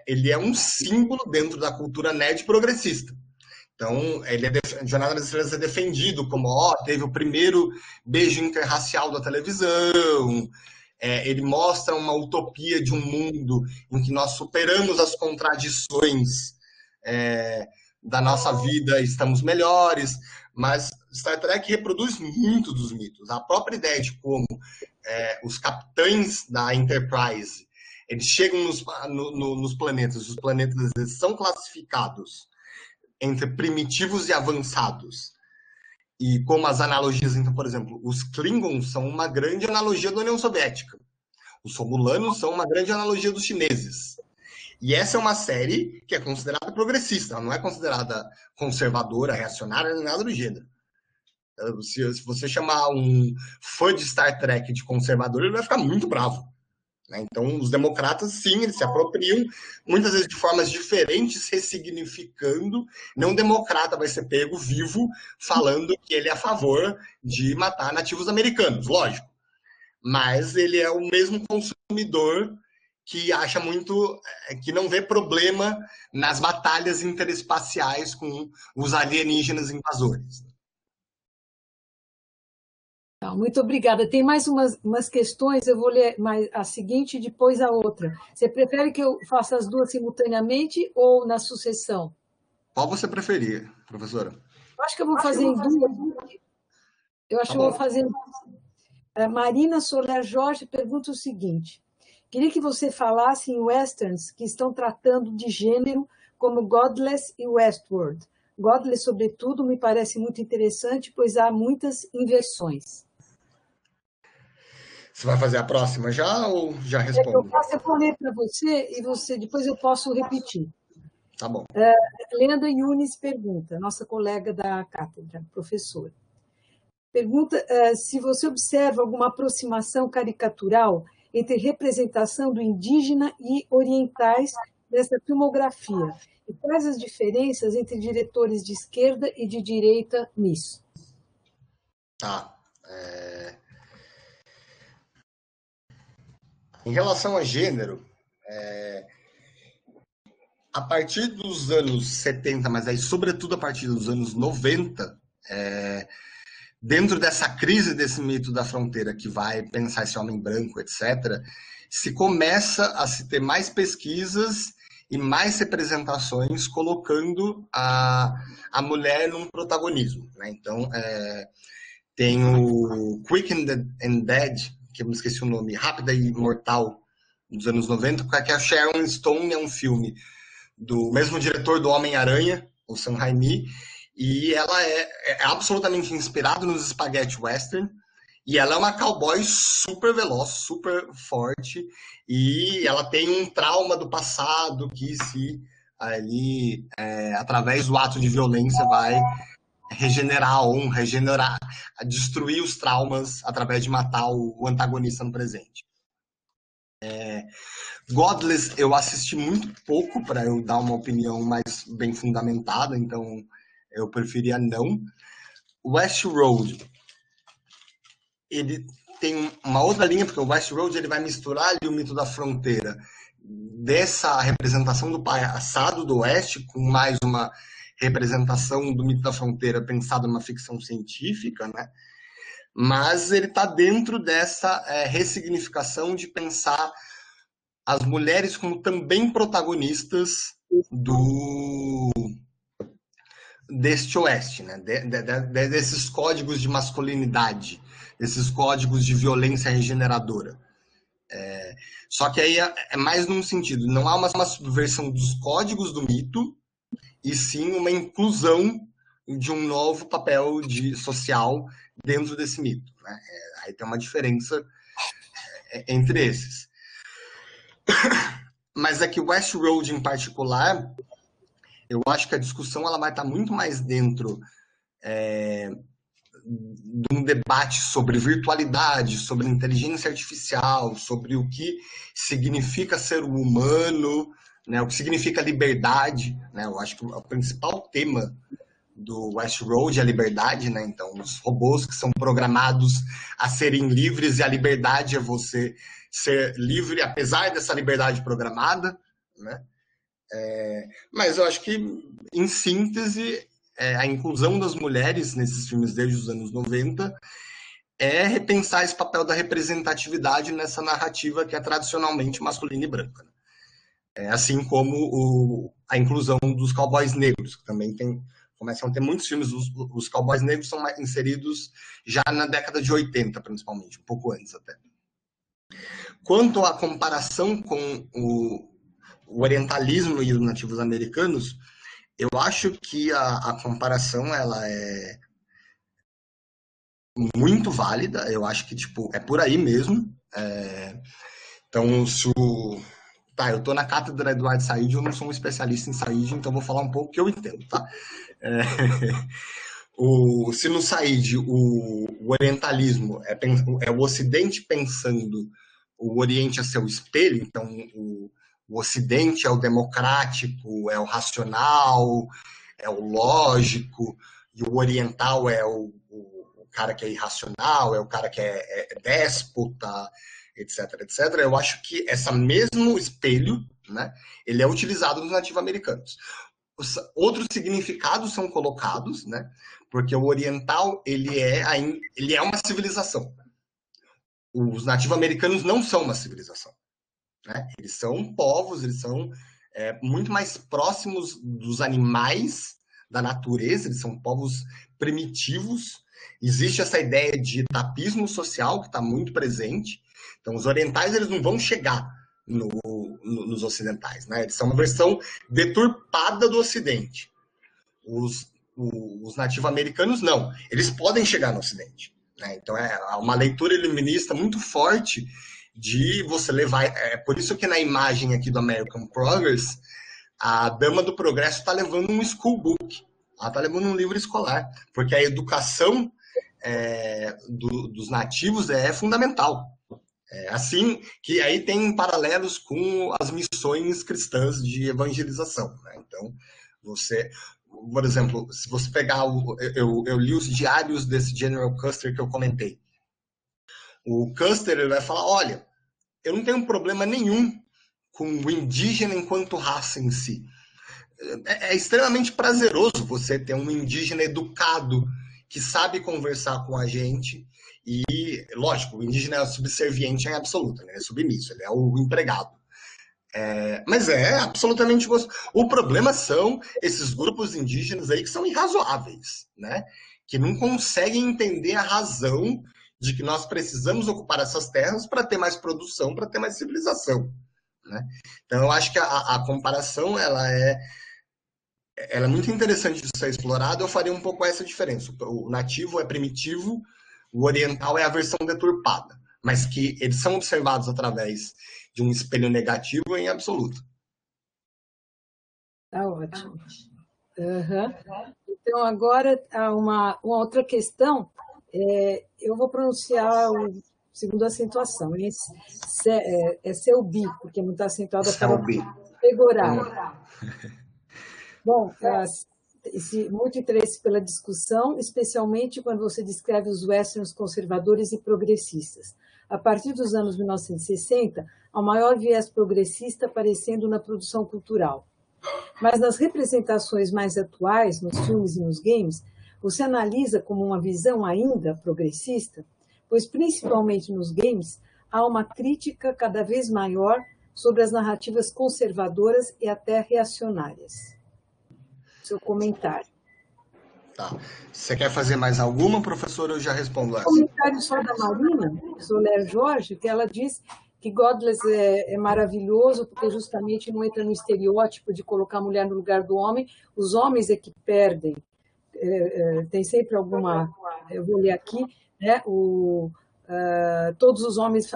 ele é um símbolo dentro da cultura nerd progressista. Então, Jornada nas Estrelas é defendido como, teve o primeiro beijo interracial da televisão, ele mostra uma utopia de um mundo em que nós superamos as contradições da nossa vida, estamos melhores, mas Star Trek reproduz muito dos mitos. A própria ideia de como os capitães da Enterprise eles chegam nos planetas, os planetas eles são classificados entre primitivos e avançados. E como as analogias, então, por exemplo, os Klingons são uma grande analogia da União Soviética. Os Romulanos são uma grande analogia dos chineses. E essa é uma série que é considerada progressista, ela não é considerada conservadora, reacionária, nem nada do gênero. Se você chamar um fã de Star Trek de conservador, ele vai ficar muito bravo. Né? Então, os democratas, sim, eles se apropriam, muitas vezes de formas diferentes, ressignificando. Nenhum democrata vai ser pego vivo falando que ele é a favor de matar nativos americanos, lógico. Mas ele é o mesmo consumidor que acha muito, que não vê problema nas batalhas interespaciais com os alienígenas invasores. Não, muito obrigada. Tem mais umas questões, eu vou ler a seguinte e depois a outra. Você prefere que eu faça as duas simultaneamente ou na sucessão? Qual você preferir, professora? Eu acho que eu vou fazer em duas. Eu acho Tá que eu vou bom. fazer. A Marina Soler Jorge pergunta o seguinte: queria que você falasse em westerns que estão tratando de gênero, como Godless e Westworld. Godless, sobretudo, me parece muito interessante, pois há muitas inversões. Você vai fazer a próxima já ou já Eu respondo? posso ler para você e depois eu posso repetir. Tá bom. Leandra Yunes pergunta, nossa colega da cátedra, professora. Pergunta se você observa alguma aproximação caricatural entre representação do indígena e orientais nessa filmografia, e quais as diferenças entre diretores de esquerda e de direita nisso? Tá. Em relação a gênero, a partir dos anos 70, mas aí sobretudo a partir dos anos 90, dentro dessa crise desse mito da fronteira que vai pensar esse homem branco, etc., se começa a se ter mais pesquisas e mais representações colocando a mulher num protagonismo. Né? Então, tem o Quick and Dead, que eu me esqueci o nome, Rápida e Mortal, dos anos 90, que a Sharon Stone é um filme do mesmo diretor do Homem-Aranha, o Sam Raimi, e ela é absolutamente inspirada nos spaghetti western, e ela é uma cowboy super veloz, super forte, e ela tem um trauma do passado que se ali, através do ato de violência, vai regenerar a honra, regenerar, destruir os traumas através de matar o antagonista no presente. Godless eu assisti muito pouco para eu dar uma opinião mais bem fundamentada, então eu preferia não. Westworld, ele tem uma outra linha, porque o Westworld ele vai misturar ali o mito da fronteira dessa representação do passado do Oeste com mais uma representação do mito da fronteira pensado numa ficção científica, né? Mas ele está dentro dessa ressignificação de pensar as mulheres como também protagonistas deste Oeste, né? Desses códigos de masculinidade, desses códigos de violência regeneradora. Só que aí é mais num sentido, não há uma subversão dos códigos do mito, e sim uma inclusão de um novo papel social dentro desse mito. Né? Aí tem uma diferença entre esses. Mas é que Westworld, em particular, eu acho que a discussão ela vai estar muito mais dentro de um debate sobre virtualidade, sobre inteligência artificial, sobre o que significa ser humano, né, o que significa liberdade. Né? Eu acho que o principal tema do Westworld é a liberdade, né? Então, os robôs que são programados a serem livres e a liberdade é você ser livre, apesar dessa liberdade programada, né? Mas eu acho que, em síntese, a inclusão das mulheres nesses filmes desde os anos 90 é repensar esse papel da representatividade nessa narrativa que é tradicionalmente masculina e branca. Né? Assim como a inclusão dos cowboys negros, que também começam a ter muitos filmes, os cowboys negros são inseridos já na década de 80, principalmente, um pouco antes até. Quanto à comparação com o orientalismo e os nativos americanos, eu acho que a comparação ela é muito válida, eu acho que tipo, é por aí mesmo. Então, Tá, eu tô na cátedra Eduardo Said, eu não sou um especialista em Said, então vou falar um pouco que eu entendo, tá? Se no Said o orientalismo é o Ocidente pensando o Oriente a seu espelho, então o Ocidente é o democrático, é o racional, é o lógico, e o oriental é o cara que é irracional, é o cara que é déspota, etc, etc. Eu acho que esse mesmo espelho, né, ele é utilizado nos nativo-americanos. Outros significados são colocados, né, porque o oriental ele é uma civilização. Os nativo-americanos não são uma civilização, né? Eles são povos, eles são muito mais próximos dos animais, da natureza, eles são povos primitivos. Existe essa ideia de etapismo social que está muito presente. Então, os orientais eles não vão chegar nos ocidentais, né? Eles são uma versão deturpada do Ocidente. Os nativo-americanos não. Eles podem chegar no Ocidente, né? Então, é uma leitura iluminista muito forte de você levar... É por isso que na imagem aqui do American Progress, a Dama do Progresso está levando um school book. Ela está levando um livro escolar, porque a educação dos nativos é fundamental. Assim que aí tem paralelos com as missões cristãs de evangelização, né? Então, por exemplo, se você pegar eu li os diários desse General Custer que eu comentei. O Custer ele vai falar, olha, eu não tenho problema nenhum com o indígena enquanto raça em si. É extremamente prazeroso você ter um indígena educado que sabe conversar com a gente e, lógico, o indígena é subserviente em absoluta, né? Ele é submisso, ele é o empregado. Mas é absolutamente gostoso. O problema são esses grupos indígenas aí que são irrazoáveis, né? Que não conseguem entender a razão de que nós precisamos ocupar essas terras para ter mais produção, para ter mais civilização, né? Então, eu acho que a comparação ela é muito interessante de ser explorada. Eu faria um pouco essa diferença. O nativo é primitivo, o oriental é a versão deturpada, mas que eles são observados através de um espelho negativo em absoluto. Tá ótimo. Uhum. Então, agora, uma outra questão. Eu vou pronunciar o segundo acentuação. É Selby, porque não está acentuada para pegorar. Bom, muito interesse pela discussão, especialmente quando você descreve os westerns conservadores e progressistas. A partir dos anos 1960, há o maior viés progressista aparecendo na produção cultural. Mas nas representações mais atuais, nos filmes e nos games, você analisa como uma visão ainda progressista, pois principalmente nos games há uma crítica cada vez maior sobre as narrativas conservadoras e até reacionárias. Seu comentário. Tá. Você quer fazer mais alguma, professora? Eu já respondo essa. Comentário só da Marina Soler Jorge, que ela diz que Godless é maravilhoso porque justamente não entra no estereótipo de colocar a mulher no lugar do homem. Os homens é que perdem. Tem sempre alguma... Eu vou ler aqui, né? A todos os homens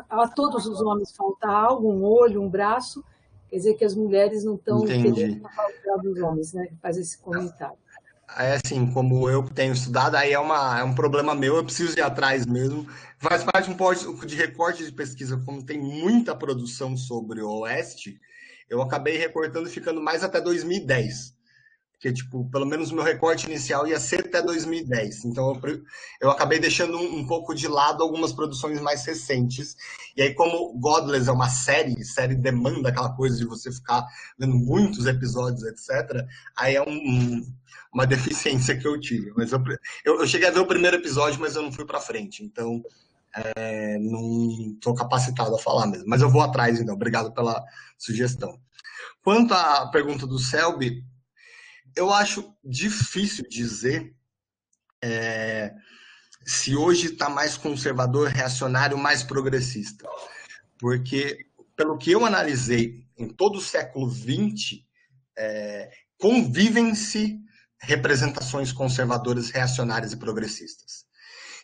falta algo, um olho, um braço. Quer dizer que as mulheres não estão querendo falar dos homens, né? Faz esse comentário. Assim, como eu tenho estudado, aí é um problema meu, eu preciso ir atrás mesmo. Faz parte um pouco de recorte de pesquisa, como tem muita produção sobre o Oeste, eu acabei recortando e ficando mais até 2010. Porque, tipo, pelo menos o meu recorte inicial ia ser até 2010. Então, eu acabei deixando um pouco de lado algumas produções mais recentes. E aí, como Godless é uma série demanda aquela coisa de você ficar vendo muitos episódios, etc., aí é uma deficiência que eu tive. Mas eu cheguei a ver o primeiro episódio, mas eu não fui para frente. Então, não estou capacitado a falar mesmo. Mas eu vou atrás, então. Obrigado pela sugestão. Quanto à pergunta do Selby, eu acho difícil dizer se hoje está mais conservador, reacionário, mais progressista. Porque, pelo que eu analisei, em todo o século XX, convivem-se representações conservadoras, reacionárias e progressistas.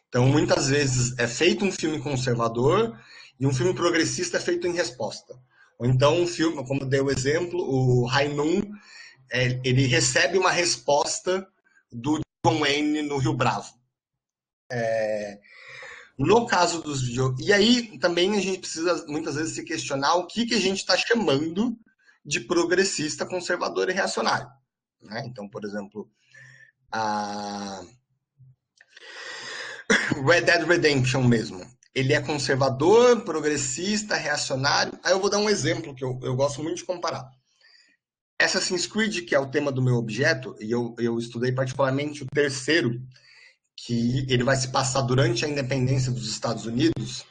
Então, muitas vezes é feito um filme conservador e um filme progressista é feito em resposta. Ou então um filme, como dei o exemplo, o Rainum, ele recebe uma resposta do John Wayne no Rio Bravo. No caso dos videogames... E aí também a gente precisa muitas vezes se questionar o que a gente está chamando de progressista, conservador e reacionário, né? Então, por exemplo, a Red Dead Redemption mesmo. Ele é conservador, progressista, reacionário. Aí eu vou dar um exemplo que eu gosto muito de comparar. Assassin's Creed, que é o tema do meu objeto, e eu estudei particularmente o terceiro, que ele vai se passar durante a independência dos Estados Unidos.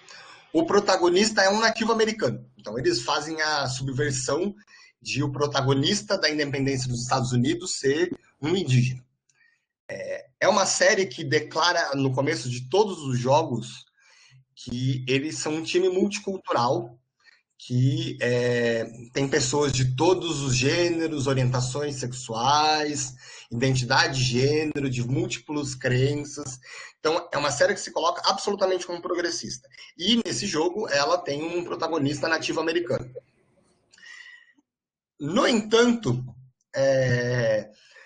O protagonista é um nativo americano. Então, eles fazem a subversão de o protagonista da independência dos Estados Unidos ser um indígena. É uma série que declara, no começo de todos os jogos, que eles são um time multicultural, que tem pessoas de todos os gêneros, orientações sexuais, identidade de gênero, de múltiplas crenças. Então, é uma série que se coloca absolutamente como progressista. E, nesse jogo, ela tem um protagonista nativo americano. No entanto,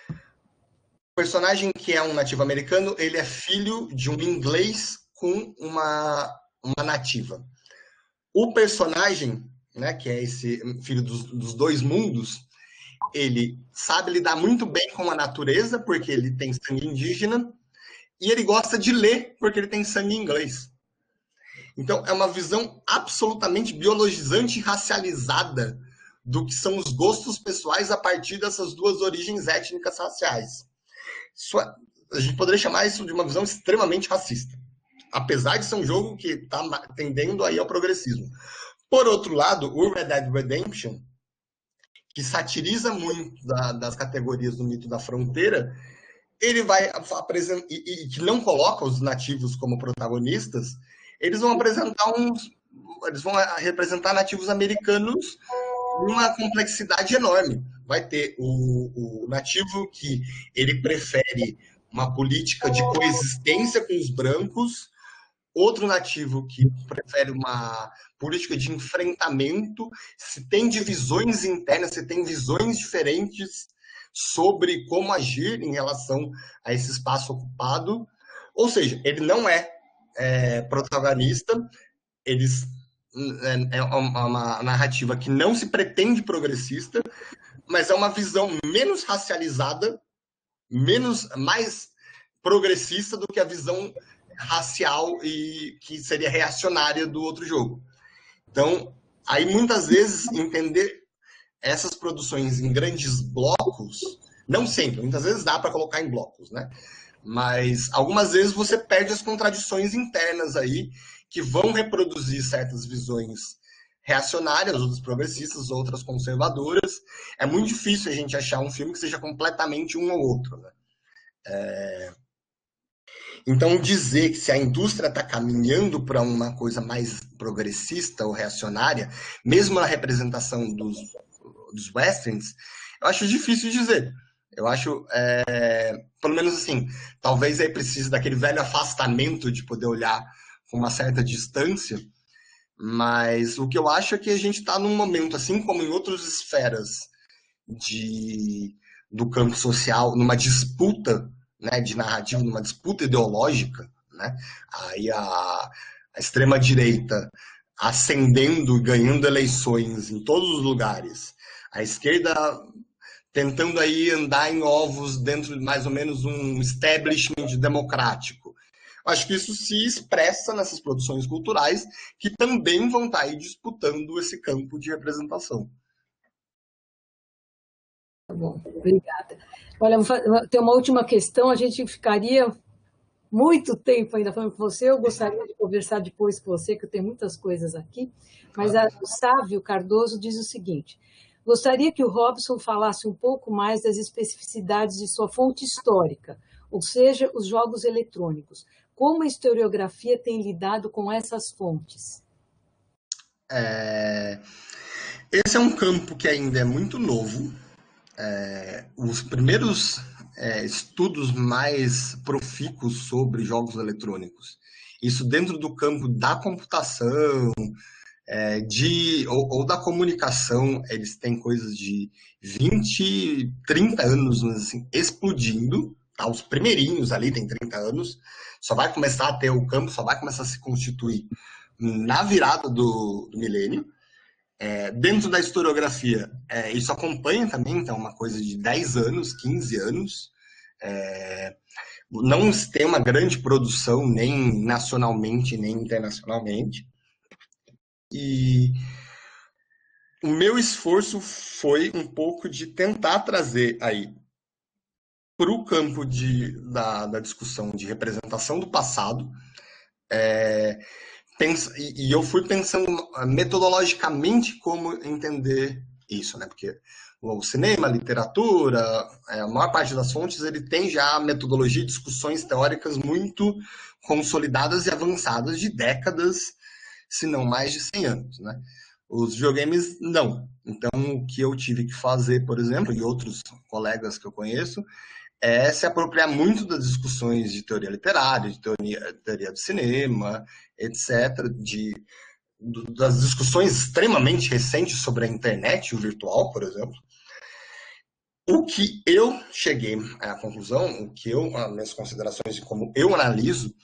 o personagem que é um nativo americano, ele é filho de um inglês com uma nativa. O personagem, né, que é esse filho dos dois mundos, ele sabe lidar muito bem com a natureza, porque ele tem sangue indígena, e ele gosta de ler, porque ele tem sangue inglês. Então, é uma visão absolutamente biologizante e racializada do que são os gostos pessoais a partir dessas duas origens étnicas raciais. A gente poderia chamar isso de uma visão extremamente racista, apesar de ser um jogo que está tendendo aí ao progressismo. Por outro lado, o Red Dead Redemption, que satiriza muito das categorias do mito da fronteira, ele vai apresentar, e que não coloca os nativos como protagonistas, eles vão representar nativos americanos numa complexidade enorme. Vai ter o nativo que ele prefere uma política de coexistência com os brancos, outro nativo que prefere uma política de enfrentamento, se tem divisões internas, se tem visões diferentes sobre como agir em relação a esse espaço ocupado. Ou seja, ele não é protagonista, é uma narrativa que não se pretende progressista, mas é uma visão menos racializada, mais progressista do que a visão racial e que seria reacionária do outro jogo. Então, aí muitas vezes entender essas produções em grandes blocos, não sempre, muitas vezes dá para colocar em blocos, né? Mas algumas vezes você perde as contradições internas aí que vão reproduzir certas visões reacionárias, outras progressistas, outras conservadoras. É muito difícil a gente achar um filme que seja completamente um ou outro, né? Então, dizer que se a indústria está caminhando para uma coisa mais progressista ou reacionária, mesmo na representação dos westerns, eu acho difícil dizer. Eu acho, pelo menos assim, talvez aí precise daquele velho afastamento de poder olhar com uma certa distância, mas o que eu acho é que a gente está num momento, assim como em outras esferas do campo social, numa disputa, né, de narrativa, numa disputa ideológica, né? Aí a extrema-direita ascendendo e ganhando eleições em todos os lugares, a esquerda tentando aí andar em ovos dentro de mais ou menos um establishment democrático. Acho que isso se expressa nessas produções culturais que também vão estar aí disputando esse campo de representação. Tá bom, obrigada. Olha, tem uma última questão, a gente ficaria muito tempo ainda falando com você, eu gostaria de conversar depois com você, que eu tenho muitas coisas aqui, mas o Sávio Cardoso diz o seguinte: gostaria que o Robson falasse um pouco mais das especificidades de sua fonte histórica, ou seja, os jogos eletrônicos. Como a historiografia tem lidado com essas fontes? Esse é um campo que ainda é muito novo. Os primeiros estudos mais profícuos sobre jogos eletrônicos, isso dentro do campo da computação, ou da comunicação, eles têm coisas de 20, 30 anos assim, explodindo. Tá? Os primeirinhos ali têm 30 anos, só vai começar a ter o campo, só vai começar a se constituir na virada do milênio. Dentro da historiografia, isso acompanha também, então, uma coisa de 10 anos, 15 anos. Não tem uma grande produção, nem nacionalmente, nem internacionalmente. E o meu esforço foi um pouco de tentar trazer aí para o campo da discussão de representação do passado, e eu fui pensando metodologicamente como entender isso, né? Porque o cinema, a literatura, a maior parte das fontes, ele tem já metodologia e discussões teóricas muito consolidadas e avançadas de décadas, se não mais de 100 anos, né? Os videogames, não. Então, o que eu tive que fazer, por exemplo, e outros colegas que eu conheço, é se apropriar muito das discussões de teoria literária, de teoria do cinema, etc., das discussões extremamente recentes sobre a internet, o virtual, por exemplo. O que eu cheguei à conclusão, as minhas considerações de como eu analiso,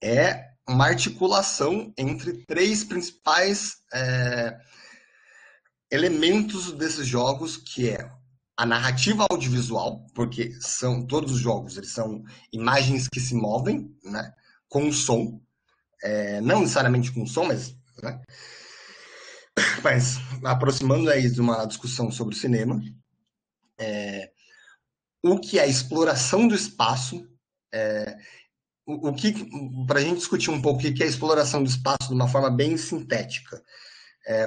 é uma articulação entre três principais elementos desses jogos, que é a narrativa audiovisual, porque todos os jogos eles são imagens que se movem, né, com som, não necessariamente com som, né, mas aproximando aí de uma discussão sobre o cinema, o que é a exploração do espaço, para a gente discutir um pouco o que é a exploração do espaço de uma forma bem sintética.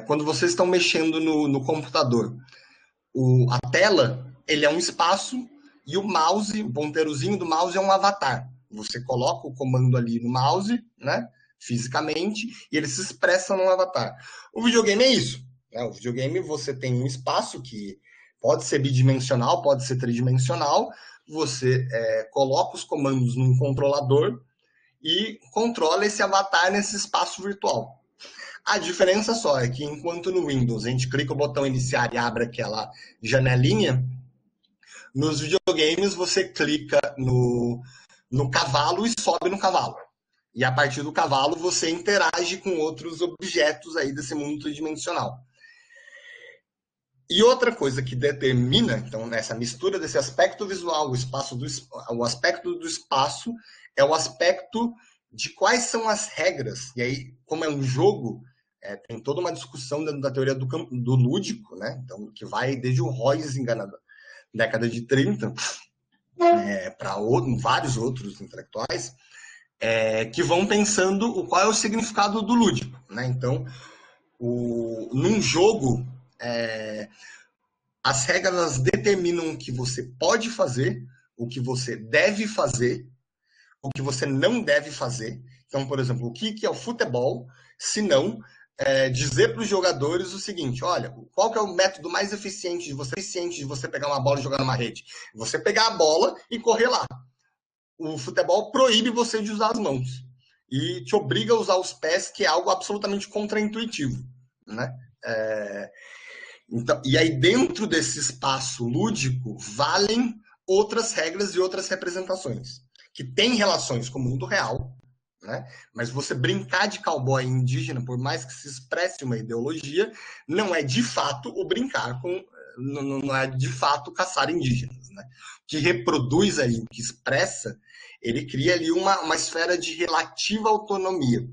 Quando vocês estão mexendo no computador, a tela, ele é um espaço, e o mouse, o ponteirozinho do mouse é um avatar. Você coloca o comando ali no mouse, né, fisicamente, e ele se expressa num avatar. O videogame é isso, né? O videogame, você tem um espaço que pode ser bidimensional, pode ser tridimensional, você coloca os comandos num controlador e controla esse avatar nesse espaço virtual. A diferença só é que, enquanto no Windows a gente clica o botão iniciar e abre aquela janelinha, nos videogames você clica no cavalo e sobe no cavalo. E a partir do cavalo você interage com outros objetos aí desse mundo tridimensional. E outra coisa que determina, então, nessa mistura desse aspecto visual, o aspecto do espaço, é o aspecto de quais são as regras. E aí, como é um jogo, tem toda uma discussão dentro da teoria do lúdico, né? Então, que vai desde o Royce, na década de 30, para vários outros intelectuais, que vão pensando qual é o significado do lúdico, né? Então, num jogo, as regras determinam o que você pode fazer, o que você deve fazer, o que você não deve fazer. Então, por exemplo, o que é o futebol, se não dizer para os jogadores o seguinte: olha, qual que é o método mais eficiente de você pegar uma bola e jogar numa rede? Você pegar a bola e correr lá. O futebol proíbe você de usar as mãos e te obriga a usar os pés, que é algo absolutamente contraintuitivo, né? Então, e aí, dentro desse espaço lúdico, valem outras regras e outras representações, que têm relações com o mundo real, né? Mas você brincar de cowboy indígena, por mais que se expresse uma ideologia, não é de fato o brincar com... Não é de fato caçar indígenas, né? O que reproduz aí, o que expressa, ele cria ali uma esfera de relativa autonomia.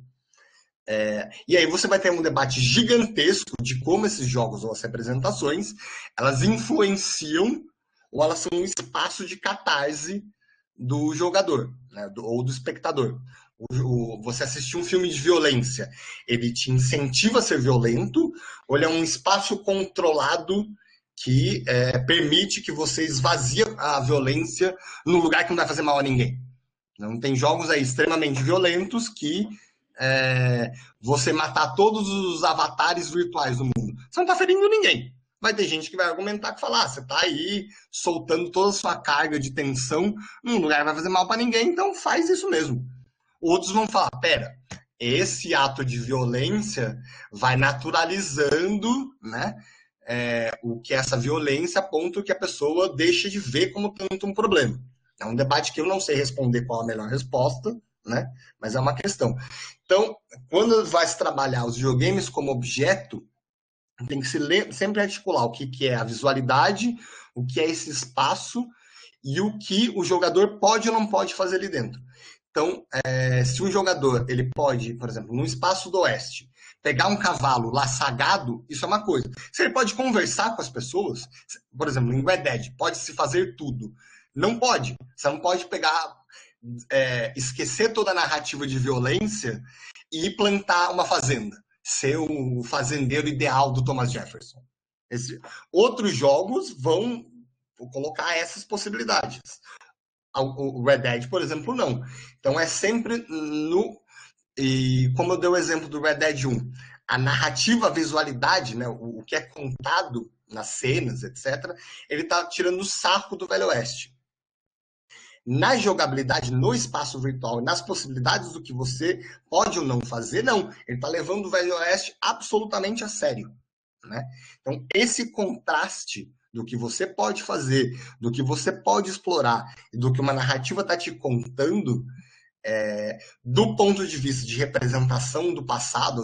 E aí você vai ter um debate gigantesco de como esses jogos ou as representações, elas influenciam ou elas são um espaço de catarse do jogador, né, ou do espectador. Você assistir um filme de violência, ele te incentiva a ser violento, ou ele é um espaço controlado que permite que você esvazie a violência num lugar que não vai fazer mal a ninguém. Não tem jogos aí extremamente violentos que você matar todos os avatares virtuais do mundo. Você não está ferindo ninguém. Vai ter gente que vai argumentar que fala, você está aí soltando toda a sua carga de tensão num lugar que vai fazer mal para ninguém, então faz isso mesmo. Outros vão falar, pera, esse ato de violência vai naturalizando, né, o que é essa violência, a ponto que a pessoa deixa de ver como tanto um problema. É um debate que eu não sei responder qual a melhor resposta, né, mas é uma questão. Então, quando vai se trabalhar os videogames como objeto, tem que sempre articular o que é a visualidade, o que é esse espaço e o que o jogador pode ou não pode fazer ali dentro. Então, se um jogador ele pode, por exemplo, no espaço do oeste, pegar um cavalo lá sagado, isso é uma coisa. Se ele pode conversar com as pessoas, por exemplo, em Red Dead, pode-se fazer tudo. Não pode. Você não pode pegar, esquecer toda a narrativa de violência e plantar uma fazenda. Ser o fazendeiro ideal do Thomas Jefferson. Outros jogos vão colocar essas possibilidades. O Red Dead, por exemplo, não. Então é sempre no... E como eu dei o exemplo do Red Dead 1, a narrativa, a visualidade, né, o que é contado nas cenas, etc., ele está tirando o sarro do Velho Oeste. Na jogabilidade, no espaço virtual, nas possibilidades do que você pode ou não fazer, não. Ele está levando o Velho Oeste absolutamente a sério. Né? Então, esse contraste do que você pode fazer, do que você pode explorar, e do que uma narrativa está te contando, do ponto de vista de representação do passado,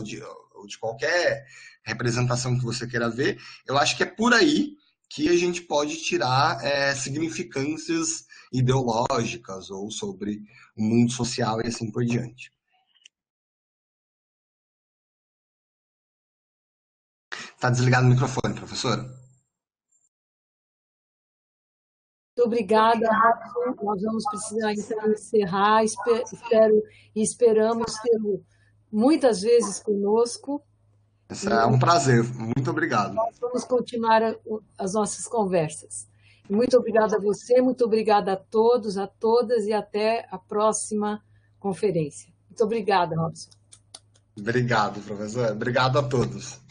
ou de qualquer representação que você queira ver, eu acho que é por aí que a gente pode tirar significâncias ideológicas ou sobre o mundo social e assim por diante. Está desligado o microfone, professora. Muito obrigada, Robson. Nós vamos precisar então encerrar. Espero e esperamos tê-lo muitas vezes conosco. Isso é um prazer. Muito obrigado. Nós vamos continuar as nossas conversas. Muito obrigada a você, muito obrigada a todos, a todas e até a próxima conferência. Muito obrigada, Robson. Obrigado, professor. Obrigado a todos.